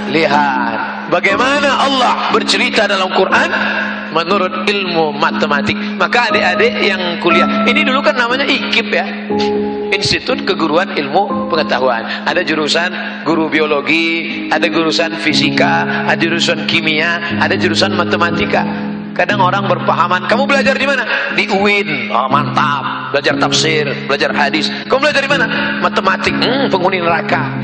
Lihat bagaimana Allah bercerita dalam Quran menurut ilmu matematik. Maka adik-adik yang kuliah ini dulu kan namanya IKIP ya, Institut Keguruan Ilmu Pengetahuan. Ada jurusan guru biologi, ada jurusan fisika, ada jurusan kimia, ada jurusan matematika. Kadang orang berpahaman, kamu belajar di mana? Di UIN. Oh, mantap. Belajar tafsir, belajar hadis. Kamu belajar di mana? Matematik. Penghuni neraka.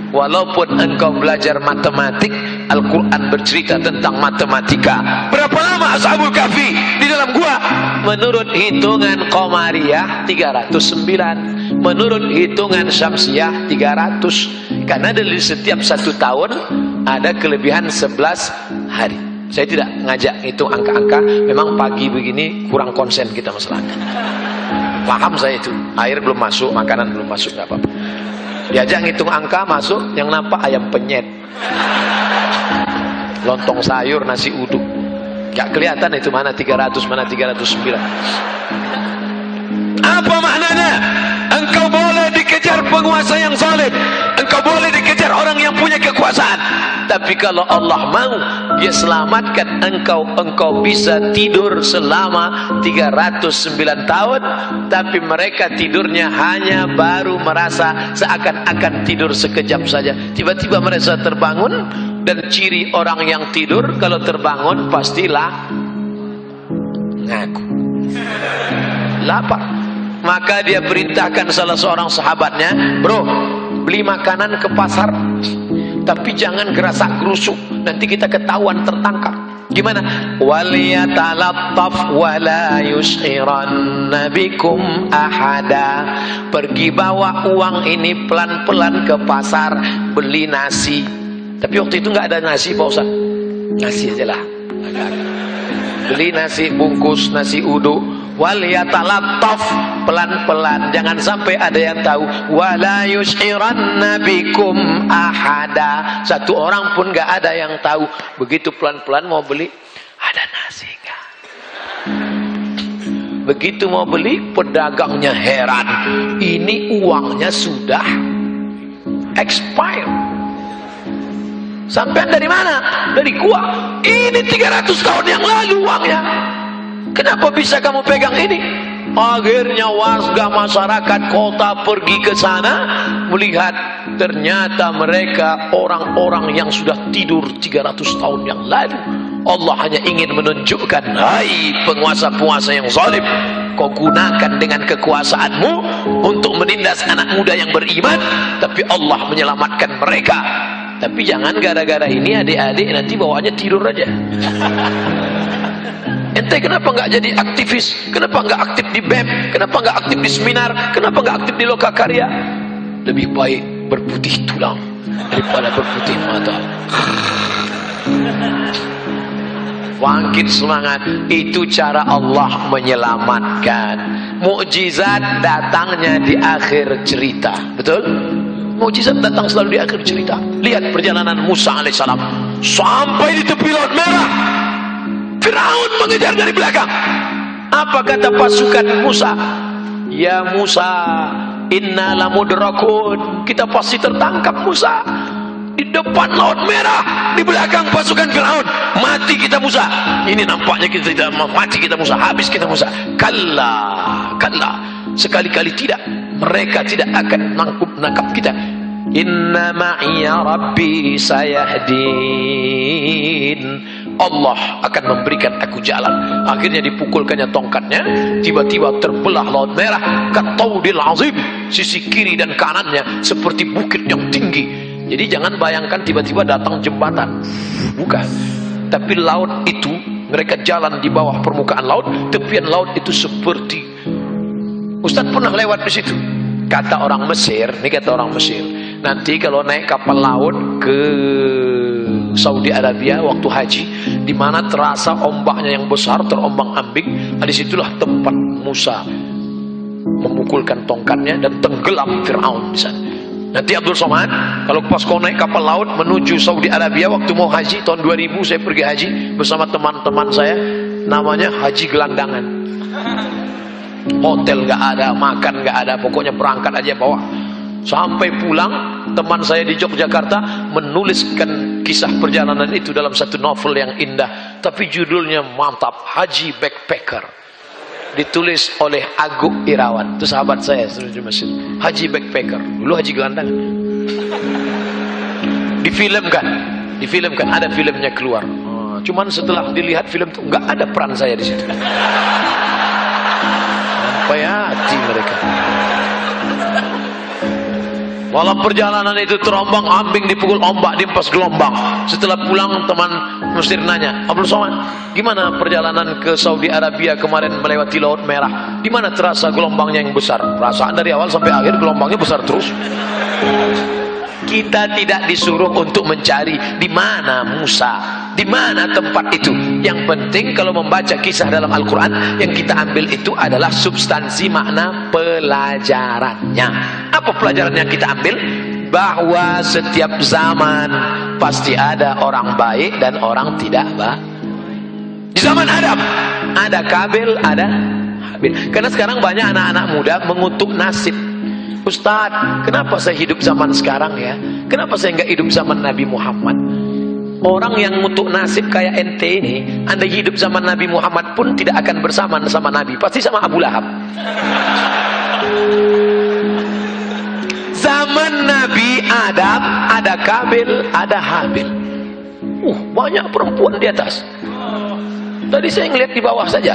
Walaupun engkau belajar matematik, Al-Quran bercerita tentang matematika. Berapa lama Ashabul Kahfi di dalam gua? Menurut hitungan Qamariyah 309, menurut hitungan Syamsiyah 300. Karena dari setiap 1 tahun ada kelebihan 11 hari. Saya tidak ngajak hitung angka-angka. Memang pagi begini kurang konsen kita masalahnya. Paham saya itu. Air belum masuk, makanan belum masuk, nggak apa-apa. Diajak ngitung angka masuk, yang nampak ayam penyet, lontong sayur, nasi uduk. Gak kelihatan itu mana 300, mana 309. Apa maknanya? Engkau boleh dikejar penguasa yang zalim, engkau boleh dikejar orang yang punya kekuasaan. Tapi kalau Allah mau dia selamatkan engkau, engkau bisa tidur selama 309 tahun. Tapi mereka tidurnya hanya baru merasa seakan-akan tidur sekejap saja. Tiba-tiba mereka terbangun. Dan ciri orang yang tidur kalau terbangun pastilah ngaku lapar. Maka dia perintahkan salah seorang sahabatnya, bro, beli makanan ke pasar, tapi jangan gerasak gerusuk, nanti kita ketahuan tertangkap. Gimana? Waliyatalattaf wala yushiranna bikum ahada. Pergi bawa uang ini pelan-pelan ke pasar, beli nasi. Tapi waktu itu nggak ada nasi Pak Ustaz. Nasi aja lah. Beli nasi bungkus, nasi uduk. Waliyatalattaf, pelan-pelan, jangan sampai ada yang tahu. Wala yushiranna bikum ahada. Satu orang pun nggak ada yang tahu. Begitu pelan-pelan mau beli, ada nasi nggak? Begitu mau beli, pedagangnya heran. Ini uangnya sudah expired. Sampean dari mana? Dari gua. Ini 300 tahun yang lalu uangnya. Kenapa bisa kamu pegang ini? Akhirnya warga masyarakat kota pergi ke sana melihat ternyata mereka orang-orang yang sudah tidur 300 tahun yang lalu. Allah hanya ingin menunjukkan, hai penguasa-penguasa yang zalim, kau gunakan dengan kekuasaanmu untuk menindas anak muda yang beriman, tapi Allah menyelamatkan mereka. Tapi jangan gara-gara ini adik-adik nanti bawaannya tidur aja. Ente kenapa nggak jadi aktivis? Kenapa nggak aktif di BEM? Kenapa nggak aktif di seminar? Kenapa nggak aktif di Lokakarya? Lebih baik berputih tulang daripada berputih mata. Bangkit semangat. Itu cara Allah menyelamatkan. Mukjizat datangnya di akhir cerita. Betul? Mukjizat datang selalu di akhir cerita. Lihat perjalanan Musa alaihissalam sampai di tepi Laut Merah. Firaun mengejar dari belakang. Apa kata pasukan Musa? Ya Musa, inna lamudrakun. Kita pasti tertangkap Musa. Di depan Laut Merah, di belakang pasukan Firaun. Mati kita Musa. Ini nampaknya kita tidak mati kita Musa. Habis kita Musa. Kalla, kalla. Sekali-kali tidak. Mereka tidak akan menangkap kita. Inna ma'iya rabbi sayahdin. Allah akan memberikan aku jalan. Akhirnya dipukulkannya tongkatnya. Tiba-tiba terbelah Laut Merah. Kataudil azim. Sisi kiri dan kanannya seperti bukit yang tinggi. Jadi jangan bayangkan tiba-tiba datang jembatan. Bukan. Tapi laut itu, mereka jalan di bawah permukaan laut. Tepian laut itu seperti, Ustadz pernah lewat di situ. Kata orang Mesir, ini kata orang Mesir, nanti kalau naik kapal laut ke Saudi Arabia waktu haji, di mana terasa ombaknya yang besar, terombang-ambing, disitulah tempat Musa memukulkan tongkatnya dan tenggelam Fir'aun di sana. Nanti Abdul Somad, kalau pas kau naik kapal laut menuju Saudi Arabia waktu mau haji tahun 2000, saya pergi haji bersama teman-teman saya, namanya Haji Gelandangan. Hotel nggak ada, makan nggak ada, pokoknya berangkat aja bawa. Sampai pulang, teman saya di Yogyakarta menuliskan kisah perjalanan itu dalam satu novel yang indah, tapi judulnya mantap, Haji Backpacker. Ditulis oleh Agung Irawan, itu sahabat saya di Mesir. Haji Backpacker, dulu Haji Gelandangan. Difilmkan, ada filmnya keluar. Cuman setelah dilihat film itu nggak ada peran saya di situ. Sampai hati mereka. Walau perjalanan itu terombang ambing, dipukul ombak, diempas gelombang. Setelah pulang teman Mesir nanya, Abdul Somad, gimana perjalanan ke Saudi Arabia kemarin melewati Laut Merah? Di mana terasa gelombangnya yang besar? Perasaan dari awal sampai akhir gelombangnya besar terus. Kita tidak disuruh untuk mencari di mana Musa, di mana tempat itu. Yang penting kalau membaca kisah dalam Al-Quran, yang kita ambil itu adalah substansi makna pelajarannya. Apa pelajaran yang kita ambil? Bahwa setiap zaman pasti ada orang baik dan orang tidak baik. Di zaman Adam ada Kabil, ada Habil. Karena sekarang banyak anak-anak muda mengutuk nasib. Ustadz, kenapa saya hidup zaman sekarang ya? Kenapa saya nggak hidup zaman Nabi Muhammad? Orang yang ngutuk nasib kayak ente ini, anda hidup zaman Nabi Muhammad pun tidak akan bersama sama Nabi, pasti sama Abu Lahab. Zaman Nabi Adam ada Kabil, ada Habil. Banyak perempuan di atas. Tadi saya ngeliat di bawah saja.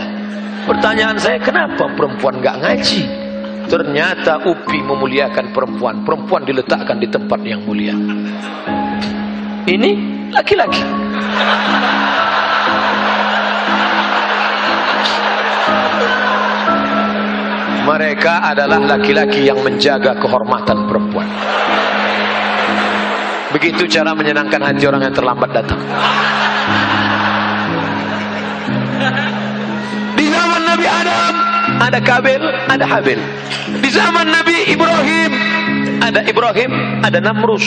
Pertanyaan saya, kenapa perempuan nggak ngaji? Ternyata UPI memuliakan perempuan. Perempuan diletakkan di tempat yang mulia. Ini laki-laki. Mereka adalah laki-laki yang menjaga kehormatan perempuan. Begitu cara menyenangkan hati orang yang terlambat datang. Di zaman Nabi Adam ada Kabil, ada Habil. Di zaman Nabi Ibrahim, ada Namrus.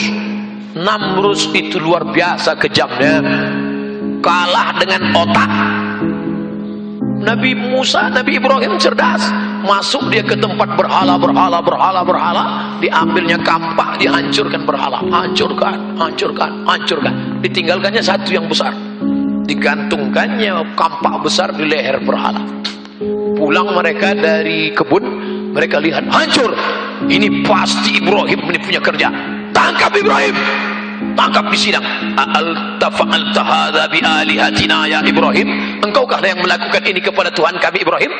Namrus itu luar biasa kejamnya, kalah dengan otak. Nabi Musa, Nabi Ibrahim cerdas. Masuk dia ke tempat berhala, diambilnya kampak, dihancurkan berhala, hancurkan. Ditinggalkannya satu yang besar, digantungkannya kampak besar di leher berhala. Pulang mereka dari kebun, mereka lihat hancur. Ini pasti Ibrahim ini punya kerja. Tangkap Ibrahim. tangkap di sidang. A'alta fa'alta hadza bi alihatina ya Ibrahim, engkaukah yang melakukan ini kepada Tuhan kami Ibrahim?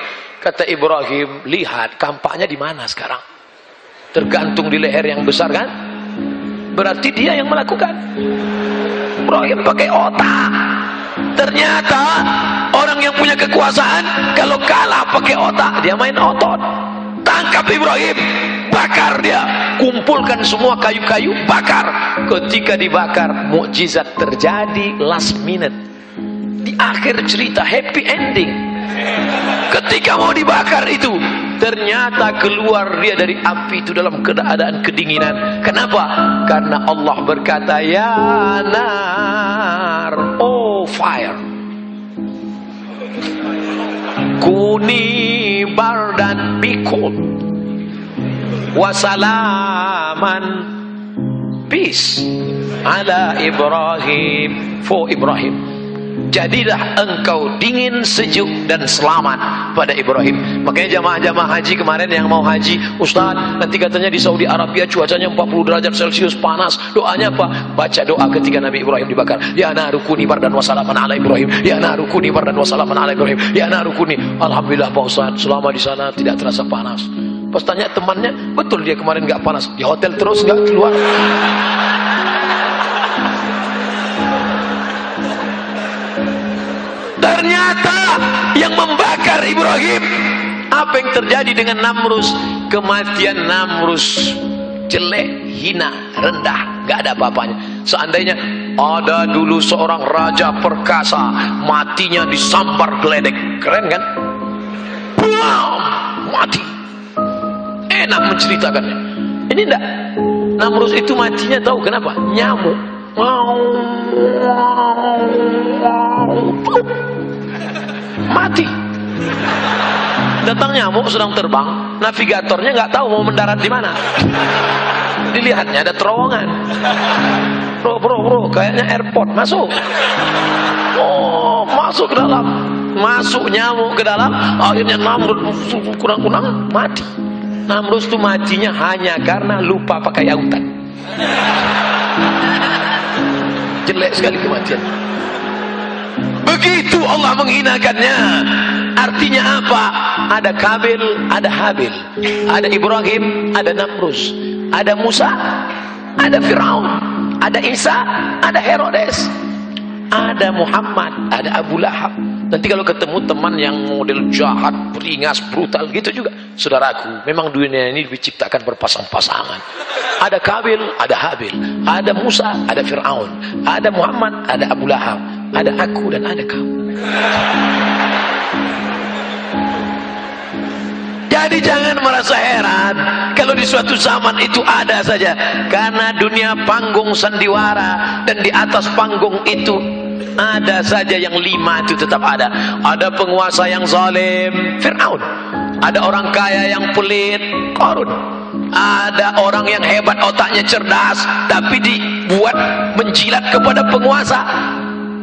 Kata Ibrahim, lihat kampaknya di mana sekarang, tergantung di leher yang besar kan, berarti dia yang melakukan. Ibrahim pakai otak. Ternyata orang yang punya kekuasaan kalau kalah pakai otak, dia main otot. Tangkap Ibrahim, bakar dia, kumpulkan semua kayu-kayu, bakar. Ketika dibakar, mukjizat terjadi last minute. Di akhir cerita, happy ending. Ketika mau dibakar itu, ternyata keluar dia dari api itu dalam keadaan kedinginan. Kenapa? Karena Allah berkata, ya nar, oh fire, kuni bardan bikul wasalaman, peace ala Ibrahim, for Ibrahim. Jadilah engkau dingin, sejuk dan selamat pada Ibrahim. Makanya jamaah-jamaah haji kemarin yang mau haji, Ustaz, nanti katanya di Saudi Arabia cuacanya 40 derajat Celcius panas. Doanya apa? Baca doa ketika Nabi Ibrahim dibakar. Ya narukuni bardan wasalaman ala Ibrahim. Ya narukuni bardan wasalaman ala Ibrahim. Ya narukuni. Alhamdulillah Pak Ustaz, selama di sana tidak terasa panas. Pas tanya temannya, betul dia kemarin nggak panas. Di hotel terus nggak keluar. Ternyata yang membakar Ibrahim, apa yang terjadi dengan Namrus? Kematian Namrus jelek, hina, rendah, gak ada apa-apanya. Seandainya ada dulu seorang raja perkasa, matinya disampar geledek, keren kan? Bam, mati. Enak menceritakannya. Ini enggak. Namrus itu matinya tahu kenapa? Nyamuk. Mati. Datang nyamuk sedang terbang, navigatornya nggak tahu mau mendarat di mana. Dilihatnya ada terowongan. Bro, kayaknya airport, masuk. Oh, masuk ke dalam. Masuk nyamuk ke dalam, akhirnya Namrus kurang-kurang mati. Namrus itu matinya hanya karena lupa pakai autan. Jelek sekali kematian. Begitu Allah menghinakannya. Artinya apa? Ada Kabil, ada Habil, ada Ibrahim, ada Namrus, ada Musa, ada Firaun, ada Isa, ada Herodes, ada Muhammad, ada Abu Lahab. Nanti kalau ketemu teman yang model jahat, beringas, brutal gitu juga, saudaraku, memang dunia ini diciptakan berpasang-pasangan. Ada Kabil, ada Habil, ada Musa, ada Firaun, ada Muhammad, ada Abu Lahab, ada aku dan ada kamu. Jadi jangan merasa heran kalau di suatu zaman itu ada saja, karena dunia panggung sandiwara, dan di atas panggung itu ada saja yang 5 itu tetap ada. Ada penguasa yang zalim, Firaun. Ada orang kaya yang pelit, Qarun. Ada orang yang hebat otaknya, cerdas, tapi dibuat menjilat kepada penguasa,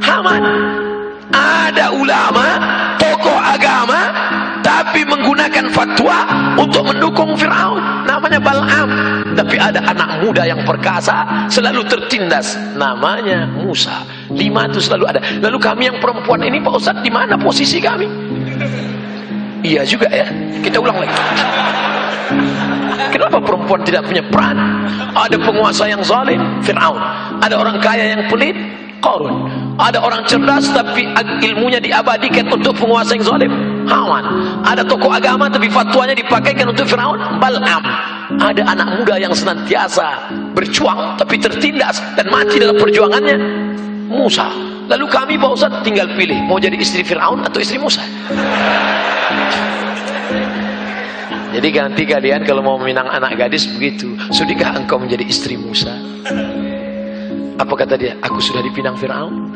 Haman. Ada ulama, tokoh agama, tapi menggunakan fatwa untuk mendukung Firaun, namanya Bal'am. Tapi ada anak muda yang perkasa, selalu tertindas, namanya Musa. 5 itu selalu ada. Lalu kami yang perempuan ini, Pak Ustadz, di mana posisi kami? Iya juga ya, kita ulang lagi. Kenapa perempuan tidak punya peran? Ada penguasa yang zalim, Firaun. Ada orang kaya yang pelit, Qarun. Ada orang cerdas tapi ilmunya diabadikan untuk penguasa yang zalim, Haman. Ada tokoh agama tapi fatwanya dipakaikan untuk Firaun, Bal'am. Ada anak muda yang senantiasa berjuang tapi tertindas dan mati dalam perjuangannya, Musa. Lalu kami, Pak Ustaz, tinggal pilih mau jadi istri Firaun atau istri Musa. Jadi ganti kalian kalau mau meminang anak gadis begitu, sudikah engkau menjadi istri Musa? Apa kata dia? Aku sudah dipinang Firaun.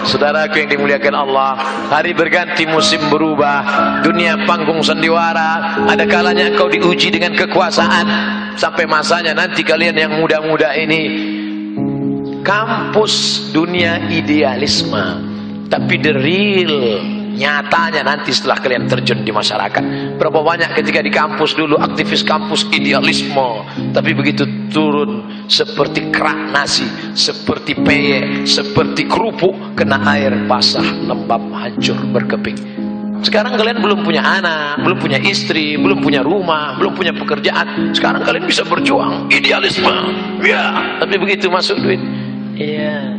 Saudaraku yang dimuliakan Allah, hari berganti, musim berubah, dunia panggung sandiwara. Ada kalanya engkau diuji dengan kekuasaan, sampai masanya nanti kalian yang muda-muda ini, kampus dunia idealisme, tapi the real nyatanya nanti setelah kalian terjun di masyarakat. Berapa banyak ketika di kampus dulu aktivis kampus idealisme, tapi begitu turun seperti kerak nasi, seperti peyek, seperti kerupuk kena air basah, lembab, hancur, berkeping. Sekarang kalian belum punya anak, belum punya istri, belum punya rumah, belum punya pekerjaan. Sekarang kalian bisa berjuang idealisme, ya. Tapi begitu masuk duit, iya.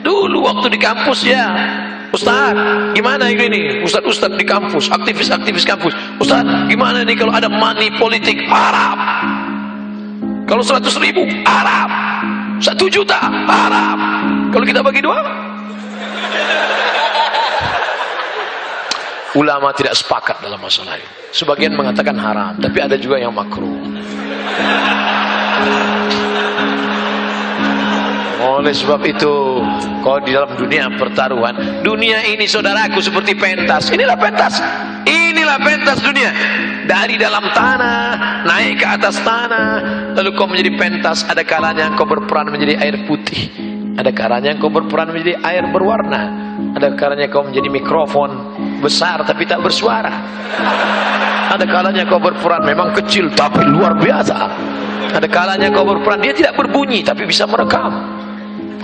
Dulu waktu di kampus ya, Ustaz, gimana ini? Ustaz-ustaz di kampus, aktivis-aktivis kampus. Ustaz, gimana nih kalau ada money politik? Haram. Kalau 100.000, haram. 1 juta, haram. Kalau kita bagi 2? Ulama tidak sepakat dalam masalah ini. Sebagian mengatakan haram, tapi ada juga yang makruh. Oleh sebab itu, kalau di dalam dunia pertaruhan, dunia ini saudaraku seperti pentas. Inilah pentas. Inilah pentas dunia. Dari dalam tanah naik ke atas tanah, lalu kau menjadi pentas. Ada kalanya kau berperan menjadi air putih, ada kalanya kau berperan menjadi air berwarna, ada kalanya kau menjadi mikrofon besar tapi tak bersuara, ada kalanya kau berperan memang kecil tapi luar biasa, ada kalanya kau berperan dia tidak berbunyi tapi bisa merekam.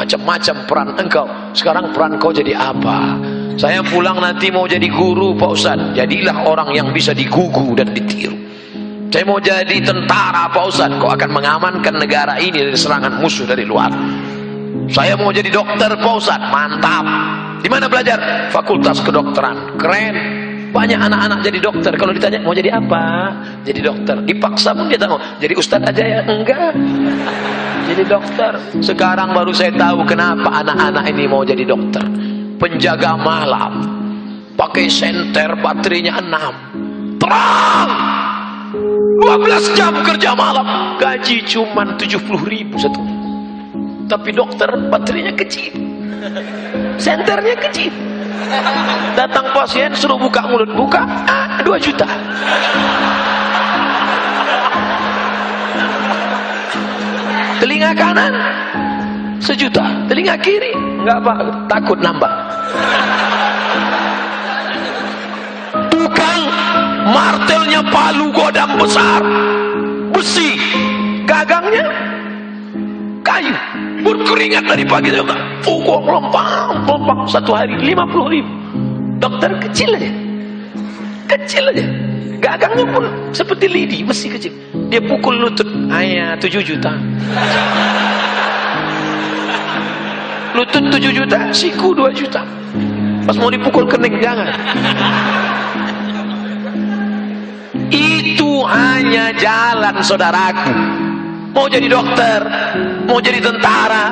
Macam-macam peran engkau. Sekarang peran kau jadi apa? Saya pulang nanti mau jadi guru Pak Ustaz. Jadilah orang yang bisa digugu dan ditiru. Saya mau jadi tentara Pak Ustaz. Kau akan mengamankan negara ini dari serangan musuh dari luar. Saya mau jadi dokter Pak Ustaz. Mantap. Di mana belajar? Fakultas Kedokteran. Keren. Banyak anak-anak jadi dokter. Kalau ditanya mau jadi apa? Jadi dokter. Dipaksa pun dia tak mau. Jadi ustaz aja ya? Enggak. Jadi dokter. Sekarang baru saya tahu kenapa anak-anak ini mau jadi dokter. Penjaga malam, pakai senter, baterainya 6, terang, 12 jam kerja malam, gaji cuman 70.000 satu. Tapi dokter baterainya kecil, senternya kecil. Datang pasien suruh buka mulut, buka 2 juta. Telinga kanan 1 juta, telinga kiri enggak apa, takut nambah. Tukang martelnya palu godam besar, besi, gagangnya kayu, berkeringat dari pagi juga. Kok lompang, 1 hari 50.000. Dokter kecil aja, gagangnya pun seperti lidi, besi kecil. Dia pukul lutut, 7 juta. Lutut 7 juta, siku 2 juta. Pas mau dipukul kening jangan. Itu hanya jalan saudaraku. Mau jadi dokter, mau jadi tentara,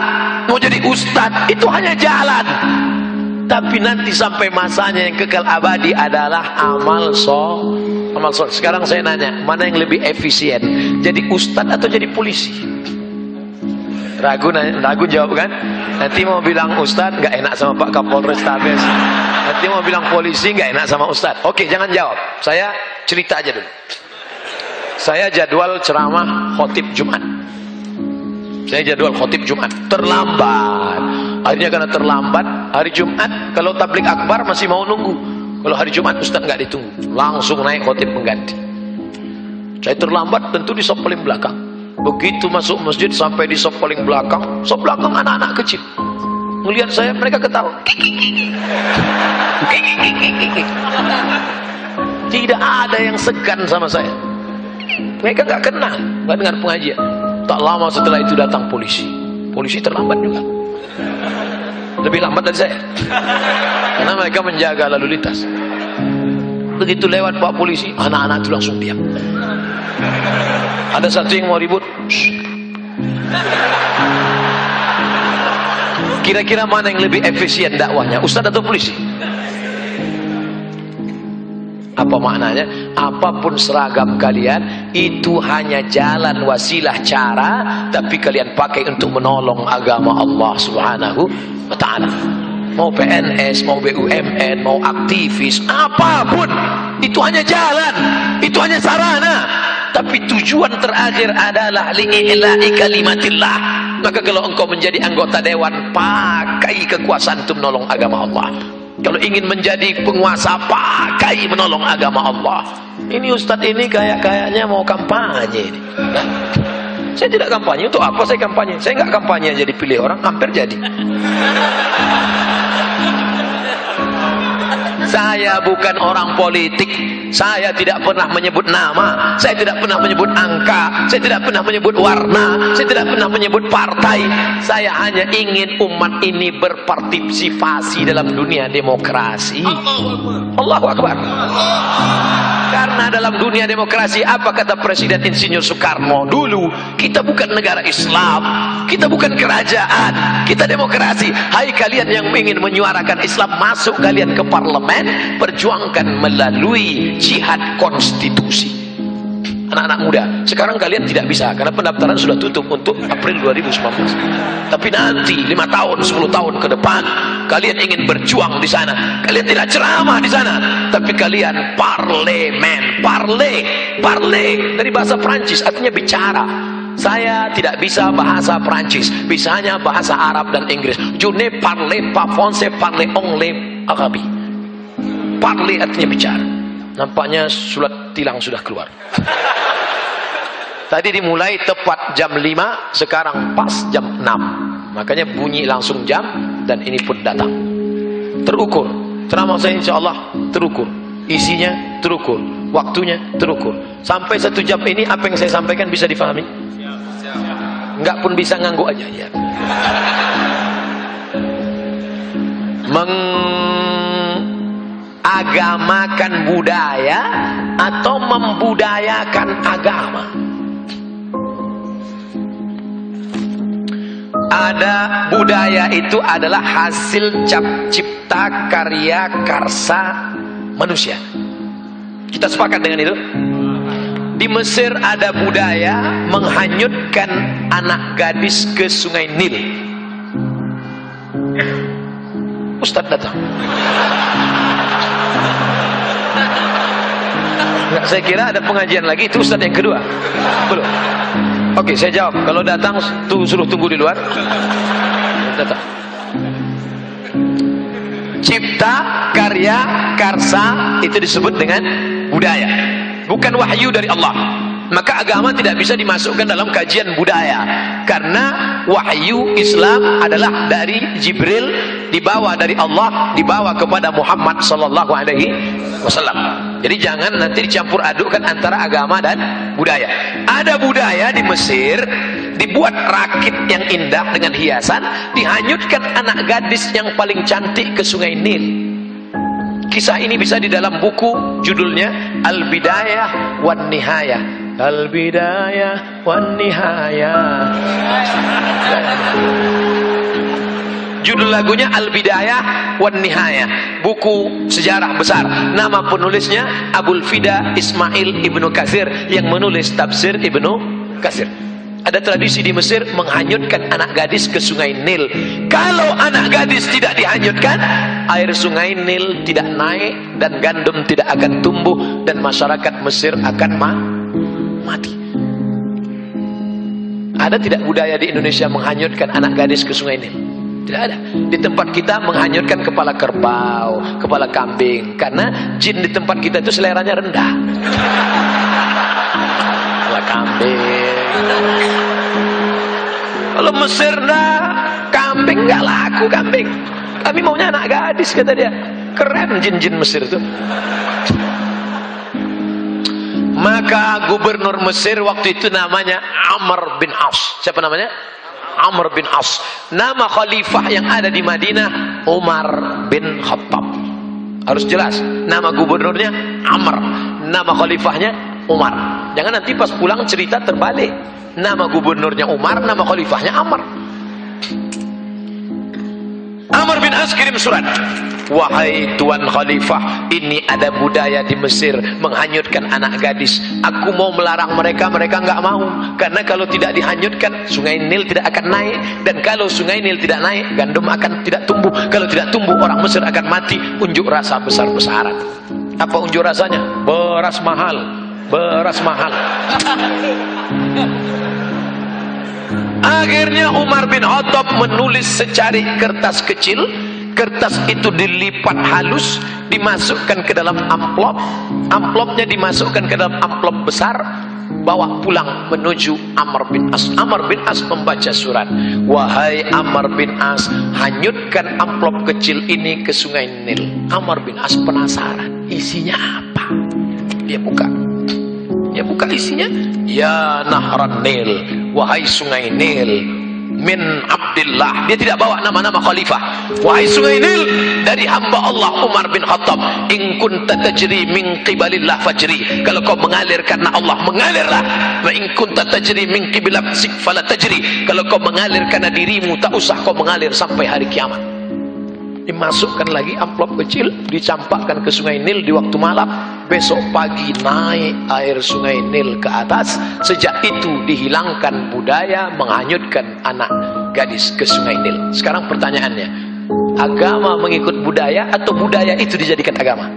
mau jadi ustadz, itu hanya jalan. Tapi nanti sampai masanya yang kekal abadi adalah amal soleh. Sekarang saya nanya, mana yang lebih efisien? Jadi ustadz atau jadi polisi? Ragu jawab kan? Nanti mau bilang ustadz nggak enak sama Pak Kapolres Tabes. Nanti mau bilang polisi nggak enak sama ustadz. Oke, jangan jawab. Saya cerita aja dulu. Saya jadwal ceramah khotib Jumat. Terlambat. Akhirnya karena terlambat, hari Jumat kalau tablik akbar masih mau nunggu. Kalau hari Jumat ustadz nggak ditunggu, langsung naik khotib pengganti. Saya terlambat, tentu di sop paling belakang. Begitu masuk masjid sampai di sop paling belakang, sop belakang anak-anak kecil. Melihat saya mereka ketawa. Tidak ada yang segan sama saya. Mereka nggak kenal, nggak dengar pengajian. Tak lama setelah itu datang polisi. Polisi terlambat juga. Lebih lambat dari saya. Karena mereka menjaga lalu lintas. Begitu lewat Pak polisi, anak-anak itu langsung diam. Ada satu yang mau ribut. Kira-kira mana yang lebih efisien dakwahnya, ustadz atau polisi? Apa maknanya? Apapun seragam kalian, itu hanya jalan, wasilah, cara, tapi kalian pakai untuk menolong agama Allah Subhanahu wa ta'ala. Mau PNS, mau BUMN, mau aktivis, apapun, itu hanya jalan, itu hanya sarana. Tapi tujuan terakhir adalah li'ila'i kalimatillah. Maka kalau engkau menjadi anggota dewan, pakai kekuasaan untuk menolong agama Allah. Kalau ingin menjadi penguasa, pakai menolong agama Allah. Ini ustadz ini kayaknya mau kampanye ini. Nah, saya tidak kampanye. Untuk apa saya kampanye? Saya nggak kampanye jadi pilih orang, hampir jadi. Saya bukan orang politik. Saya tidak pernah menyebut nama. Saya tidak pernah menyebut angka. Saya tidak pernah menyebut warna. Saya tidak pernah menyebut partai. Saya hanya ingin umat ini berpartisipasi dalam dunia demokrasi. Allahu Akbar. Karena dalam dunia demokrasi, apa kata Presiden Insinyur Soekarno dulu, kita bukan negara Islam, kita bukan kerajaan, kita demokrasi. Hai kalian yang ingin menyuarakan Islam, masuk kalian ke parlemen, perjuangkan melalui jihad konstitusi. Anak-anak muda, sekarang kalian tidak bisa karena pendaftaran sudah tutup untuk April 2019. Tapi nanti 5 tahun, 10 tahun ke depan, kalian ingin berjuang di sana. Kalian tidak ceramah di sana, tapi kalian parlemen, parle dari bahasa Prancis artinya bicara. Saya tidak bisa bahasa Prancis, bisanya bahasa Arab dan Inggris. Je ne parle pas français, parle anglais arabe. Parle artinya bicara. Nampaknya surat tilang sudah keluar. Tadi dimulai tepat jam 5, sekarang pas jam 6. Makanya bunyi langsung jam, dan ini pun datang. Terukur. Ceramah saya insya Allah terukur. Isinya terukur. Waktunya terukur. Sampai 1 jam ini apa yang saya sampaikan bisa difahami? Enggak pun bisa ngangguk aja ya. Mengagamakan budaya atau membudayakan agama. Ada budaya itu adalah hasil cipta karya karsa manusia. Kita sepakat dengan itu? Di Mesir ada budaya menghanyutkan anak gadis ke Sungai Nil. Ustadz datang. Nggak, saya kira ada pengajian lagi, itu Ustadz yang kedua. Belum. Oke, saya jawab. Kalau datang, suruh tunggu di luar. Datang. Cipta, karya, karsa itu disebut dengan budaya. Bukan wahyu dari Allah. Maka agama tidak bisa dimasukkan dalam kajian budaya. Karena wahyu Islam adalah dari Jibril, dibawa dari Allah, dibawa kepada Muhammad sallallahu alaihi wasallam. Jadi jangan nanti dicampur adukkan antara agama dan budaya. Ada budaya di Mesir, dibuat rakit yang indah dengan hiasan, dihanyutkan anak gadis yang paling cantik ke Sungai Nil. Kisah ini bisa di dalam buku, judulnya Al-Bidayah wan Nihayah. Al-Bidayah wan Nihayah. Judul lagunya Al-Bidayah wan Nihayah. Buku sejarah besar. Nama penulisnya Abul Fida Ismail Ibnu Katsir, yang menulis tafsir Ibnu Katsir. Ada tradisi di Mesir menghanyutkan anak gadis ke Sungai Nil. Kalau anak gadis tidak dihanyutkan, air Sungai Nil tidak naik dan gandum tidak akan tumbuh dan masyarakat Mesir akan mati. Ada tidak budaya di Indonesia menghanyutkan anak gadis ke Sungai Nil? Tidak ada. Di tempat kita menghanyutkan kepala kerbau, kepala kambing, karena jin di tempat kita itu seleranya rendah. Kepala kambing. Kalau Mesir kambing nggak laku kambing. Kami maunya anak gadis, kata dia. Keren jin-jin Mesir itu. Maka gubernur Mesir waktu itu namanya Amr bin As. Siapa namanya? Amr bin As. Nama khalifah yang ada di Madinah Umar bin Khattab. Harus jelas. Nama gubernurnya Amr, nama khalifahnya Umar. Jangan nanti pas pulang cerita terbalik. Nama gubernurnya Umar, nama khalifahnya Amr. Amr bin As kirim surat. Wahai Tuan Khalifah, ini ada budaya di Mesir menghanyutkan anak gadis. Aku mau melarang mereka, mereka nggak mau. Karena kalau tidak dihanyutkan, Sungai Nil tidak akan naik. Dan kalau Sungai Nil tidak naik, gandum akan tidak tumbuh. Kalau tidak tumbuh, orang Mesir akan mati. Unjuk rasa besar-besaran. Apa unjuk rasanya? Beras mahal. Beras mahal. Akhirnya Umar bin Khattab menulis secari kertas kecil, Kertas itu dilipat halus, dimasukkan ke dalam amplop, amplopnya dimasukkan ke dalam amplop besar, bawa pulang menuju Amr bin As. Amr bin As membaca surat, wahai Amr bin As, hanyutkan amplop kecil ini ke sungai Nil. Amr bin As penasaran, isinya apa? Dia buka isinya, ya Nahran Nil, wahai sungai Nil, min Abdillah. Dia tidak bawa nama-nama khalifah. Wahai sungai Nil, dari hamba Allah Umar bin Khattab, in kunta tajri min qibalillah fajri. Kalau kau mengalir karena Allah, mengalirlah. Wa in kunta tajri min qibalillah fala tajri. Kalau kau mengalir karena dirimu, tak usah kau mengalir sampai hari kiamat. Dimasukkan lagi amplop kecil, dicampakkan ke sungai Nil di waktu malam. Besok pagi naik air sungai Nil ke atas. Sejak itu dihilangkan budaya menghanyutkan anak gadis ke sungai Nil. Sekarang pertanyaannya, agama mengikut budaya atau budaya itu dijadikan agama?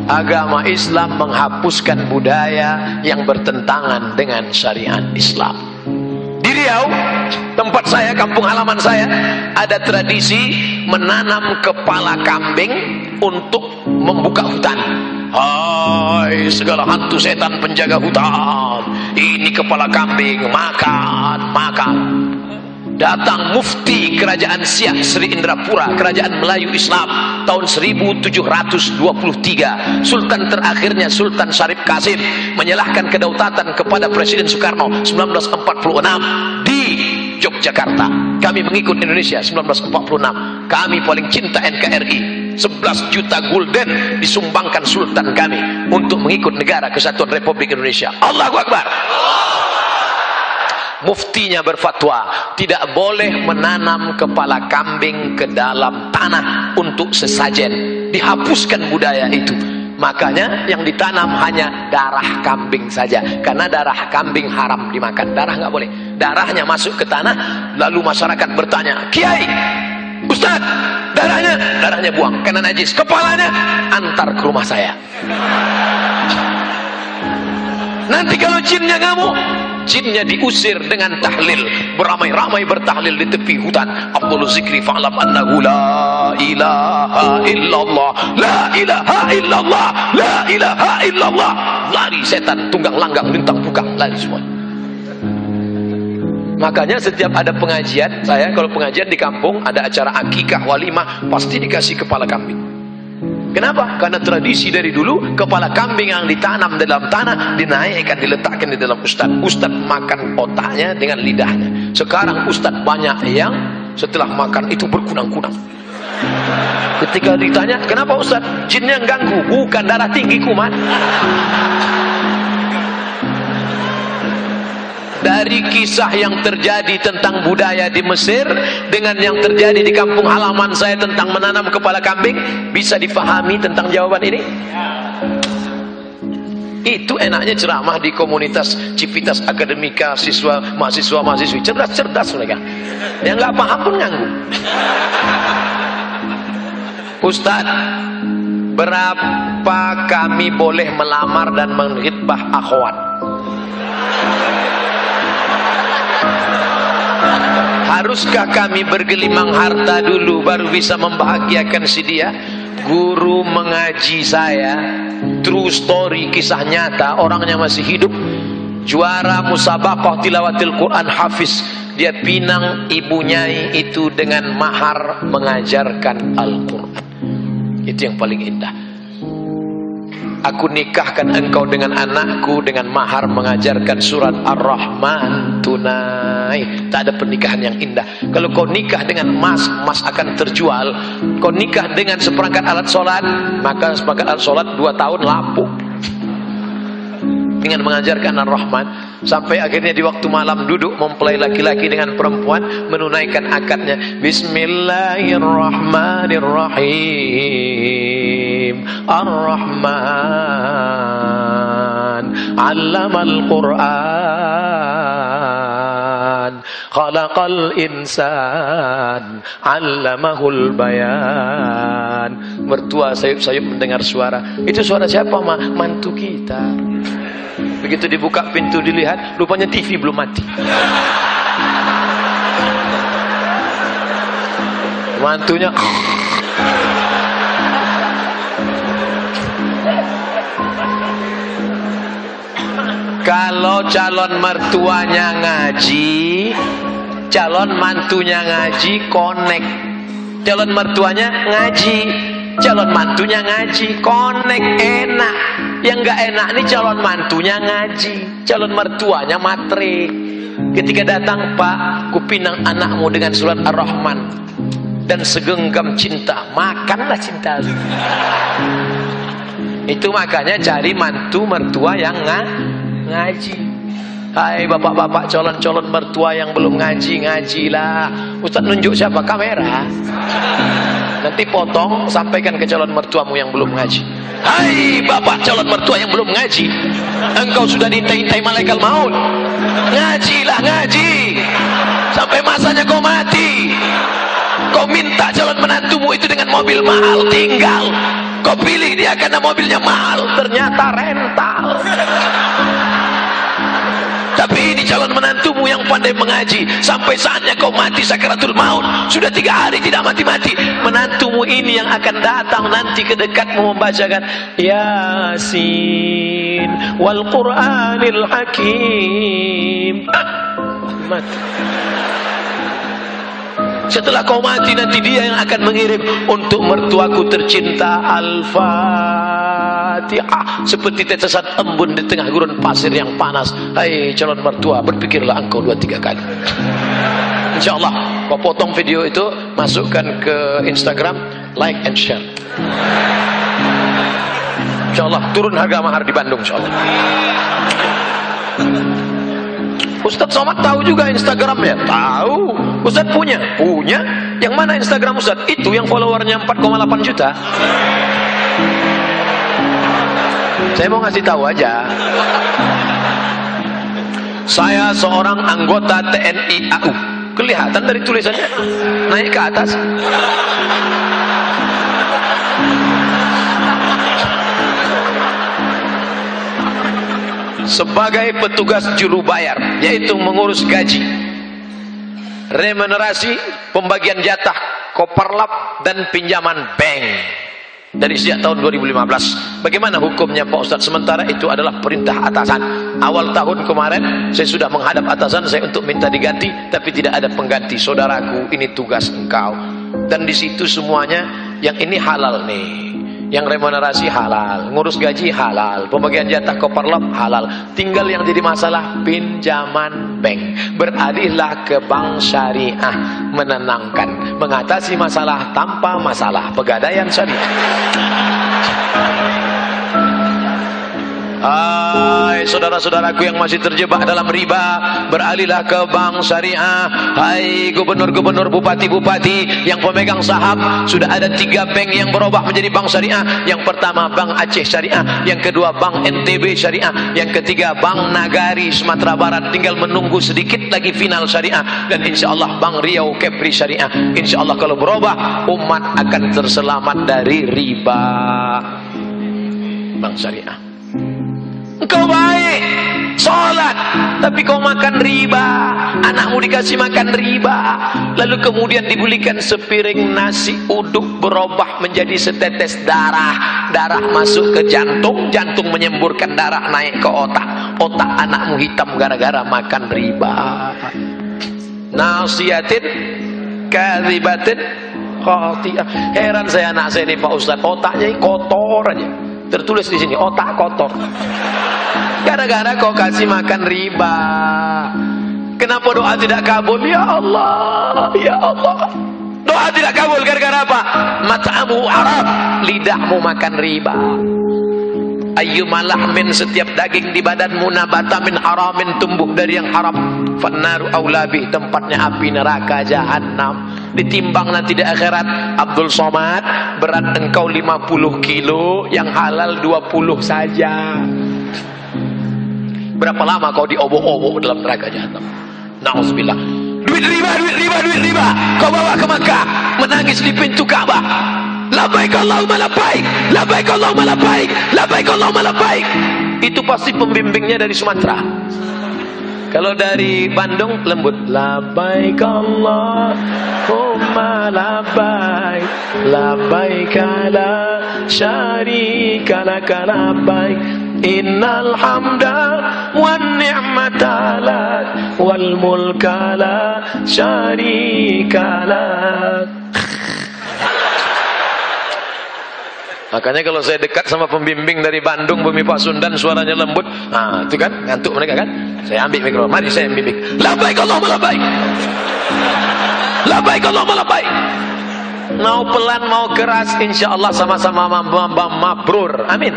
Agama Islam menghapuskan budaya yang bertentangan dengan syariat Islam. Di Riau, tempat saya, kampung halaman saya, ada tradisi menanam kepala kambing untuk membuka hutan. Hai segala hantu setan penjaga hutan, ini kepala kambing, makan. Datang mufti kerajaan Siak Sri Indrapura, kerajaan Melayu Islam, tahun 1723. Sultan terakhirnya Sultan Syarif Qasim menyerahkan kedaulatan kepada Presiden Soekarno 1946 di Yogyakarta. Kami mengikut Indonesia 1946. Kami paling cinta NKRI. 11 juta gulden disumbangkan Sultan kami untuk mengikut negara kesatuan Republik Indonesia. Allahu Akbar. Muftinya berfatwa tidak boleh menanam kepala kambing ke dalam tanah untuk sesajen. Dihapuskan budaya itu. Makanya yang ditanam hanya darah kambing saja, karena darah kambing haram dimakan. Darah nggak boleh. Darahnya masuk ke tanah, lalu masyarakat bertanya, Kiai, Ustaz, darahnya buang karena najis. Kepalanya antar ke rumah saya. Nanti kalau jinnya ngamuk, jinnya diusir dengan tahlil, beramai-ramai bertahlil di tepi hutan. Abdul Zikri fa'lam annahu la ilaha illallah, la ilaha illallah, la ilaha illallah. Lari setan, tunggang langgang, lintang bukang, lari semua. Makanya setiap ada pengajian, saya kalau pengajian di kampung ada acara akikah, walimah, pasti dikasih kepala kambing. Kenapa? Karena tradisi dari dulu, kepala kambing yang ditanam dalam tanah dinaikkan, diletakkan di dalam ustad. Ustad makan otaknya dengan lidahnya. Sekarang ustad banyak yang setelah makan itu berkunang-kunang. Ketika ditanya, kenapa ustad? Jinnya ganggu. Bukan, darah tinggi kumat. Dari kisah yang terjadi tentang budaya di Mesir dengan yang terjadi di kampung halaman saya tentang menanam kepala kambing, bisa difahami tentang jawaban ini? Itu enaknya ceramah di komunitas Civitas Akademika, mahasiswa-mahasiswi cerdas-cerdas mereka. Yang nggak paham pun nganggu. Ustaz, berapa kami boleh melamar dan menghitbah akhwat? Haruskah kami bergelimang harta dulu baru bisa membahagiakan si dia? Guru mengaji saya, true story, kisah nyata, orangnya masih hidup, juara musabaqah tilawatil Quran, hafiz. Dia pinang ibu nyai itu dengan mahar mengajarkan Al-Quran. Itu yang paling indah. Aku nikahkan engkau dengan anakku dengan mahar mengajarkan surat Ar-Rahman tunai. Tak ada pernikahan yang indah. Kalau kau nikah dengan emas, emas akan terjual. Kau nikah dengan seperangkat alat sholat, maka seperangkat alat sholat 2 tahun lapuk. Dengan mengajarkan Ar-Rahman, sampai akhirnya di waktu malam duduk mempelai laki-laki dengan perempuan menunaikan akadnya. Bismillahirrahmanirrahim. Ar-Rahman 'allamal Qur'an, khalaqal insan, 'allamahul bayan. Mertua sayup-sayup mendengar suara. Itu suara siapa, Ma? Mantu kita. Begitu dibuka pintu dilihat, rupanya TV belum mati. Mantunya kalau calon mertuanya ngaji, calon mantunya ngaji, connect. Calon mertuanya ngaji, calon mantunya ngaji, connect, enak. Yang nggak enak nih calon mantunya ngaji, calon mertuanya matre. Ketika datang, Pak, kupinang anakmu dengan surat Ar-Rahman dan segenggam cinta, makanlah cinta. Itu makanya cari mantu mertua yang ngaji. Hai bapak-bapak calon-calon mertua yang belum ngaji, ngajilah. Ustaz nunjuk siapa? Kamera. Nanti potong, sampaikan ke calon mertuamu yang belum ngaji. Hai bapak calon mertua yang belum ngaji, engkau sudah diintai-intai malaikat maut. Ngajilah, ngaji sampai masanya kau mati. Kau minta calon menantumu itu dengan mobil mahal, tinggal kau pilih dia karena mobilnya mahal, ternyata rental. Tapi ini calon menantumu yang pandai mengaji, sampai saatnya kau mati sakaratul maut, sudah 3 hari tidak mati-mati. Menantumu ini yang akan datang nanti ke dekatmu membacakan Yasin wal Qur'anil Hakim. Mati. Setelah kau mati nanti dia yang akan mengirim untuk mertuaku tercinta Al-Fatihah, seperti tetesan embun di tengah gurun pasir yang panas. Hai calon mertua, berpikirlah engkau 2-3 kali. InsyaAllah kau potong video itu, masukkan ke Instagram, like and share. InsyaAllah turun harga mahar di Bandung, InsyaAllah. Ustadz Somad tahu juga Instagramnya? Tahu. Ustadz punya? Punya. Yang mana Instagram Ustadz? Itu yang followernya 4,8 juta. Saya mau ngasih tahu aja. Saya seorang anggota TNI AU. Kelihatan dari tulisannya. Naik ke atas. Sebagai petugas juru bayar, yaitu mengurus gaji, remunerasi, pembagian jatah, koperlap dan pinjaman bank dari sejak tahun 2015. Bagaimana hukumnya Pak Ustadz? Sementara itu adalah perintah atasan. Awal tahun kemarin saya sudah menghadap atasan saya untuk minta diganti, tapi tidak ada pengganti. Saudaraku, ini tugas engkau. Dan di situ semuanya yang ini halal nih. Yang remunerasi halal, ngurus gaji halal, pembagian jatah koperlap halal. Tinggal yang jadi masalah pinjaman bank. Beralihlah ke bank syariah, menenangkan, mengatasi masalah tanpa masalah. Pegadaian syariah. Hai saudara-saudaraku yang masih terjebak dalam riba, beralihlah ke bank syariah. Hai gubernur-gubernur, bupati-bupati yang pemegang saham, sudah ada 3 bank yang berubah menjadi bank syariah. Yang pertama Bank Aceh Syariah, yang kedua Bank NTB Syariah, yang ketiga Bank Nagari Sumatera Barat. Tinggal menunggu sedikit lagi final syariah. Dan insya Allah Bank Riau Kepri Syariah. Insya Allah kalau berubah, umat akan terselamat dari riba. Bank syariah. Engkau baik, sholat, tapi kau makan riba. Anakmu dikasih makan riba, lalu kemudian dibelikan sepiring nasi uduk berubah menjadi setetes darah. Darah masuk ke jantung, jantung menyemburkan darah naik ke otak. Otak anakmu hitam gara-gara makan riba. Nasiyatin kadzibatin khati'ah. Heran saya anak saya ini Pak Ustadz, otaknya kotor aja. Tertulis di sini otak kotor. Gara-gara kau kasih makan riba. Kenapa doa tidak kabul? Ya Allah, ya Allah. Doa tidak kabul gara-gara apa? Mat'amu haram, lidahmu makan riba. Ayyuma lahmin, setiap daging di badanmu, nabata min haramin, tumbuh dari yang haram, fannaru aulabih, tempatnya api neraka jahanam. Ditimbang nanti di akhirat, Abdul Somad, berat engkau 50 kilo, yang halal 20 saja. Berapa lama kau diobok-obok dalam neraka jahanam? Na'udzubillah. Duit riba, duit riba, duit riba, kau bawa ke Makkah, menangis di pintu Ka'bah. Labbaik Allahumma labbaik, labbaik Allahumma labbaik, labbaik Allahumma labbaik. Itu pasti pembimbingnya dari Sumatera. Kalau dari Bandung lembut. Labbaik Allahumma labbaik, labbaik la syarika laka labbaik, innal hamda wan ni'mata lak wal mulka la syarika lak. Makanya kalau saya dekat sama pembimbing dari Bandung, Bumi Pasundan, suaranya lembut, nah itu kan ngantuk mereka kan. Saya ambil mikro, mari saya bimbing. Labbaik Allahumma labbaik, labbaik Allahumma labbaik. Mau pelan mau keras, insya Allah sama-sama mabrur. Amin.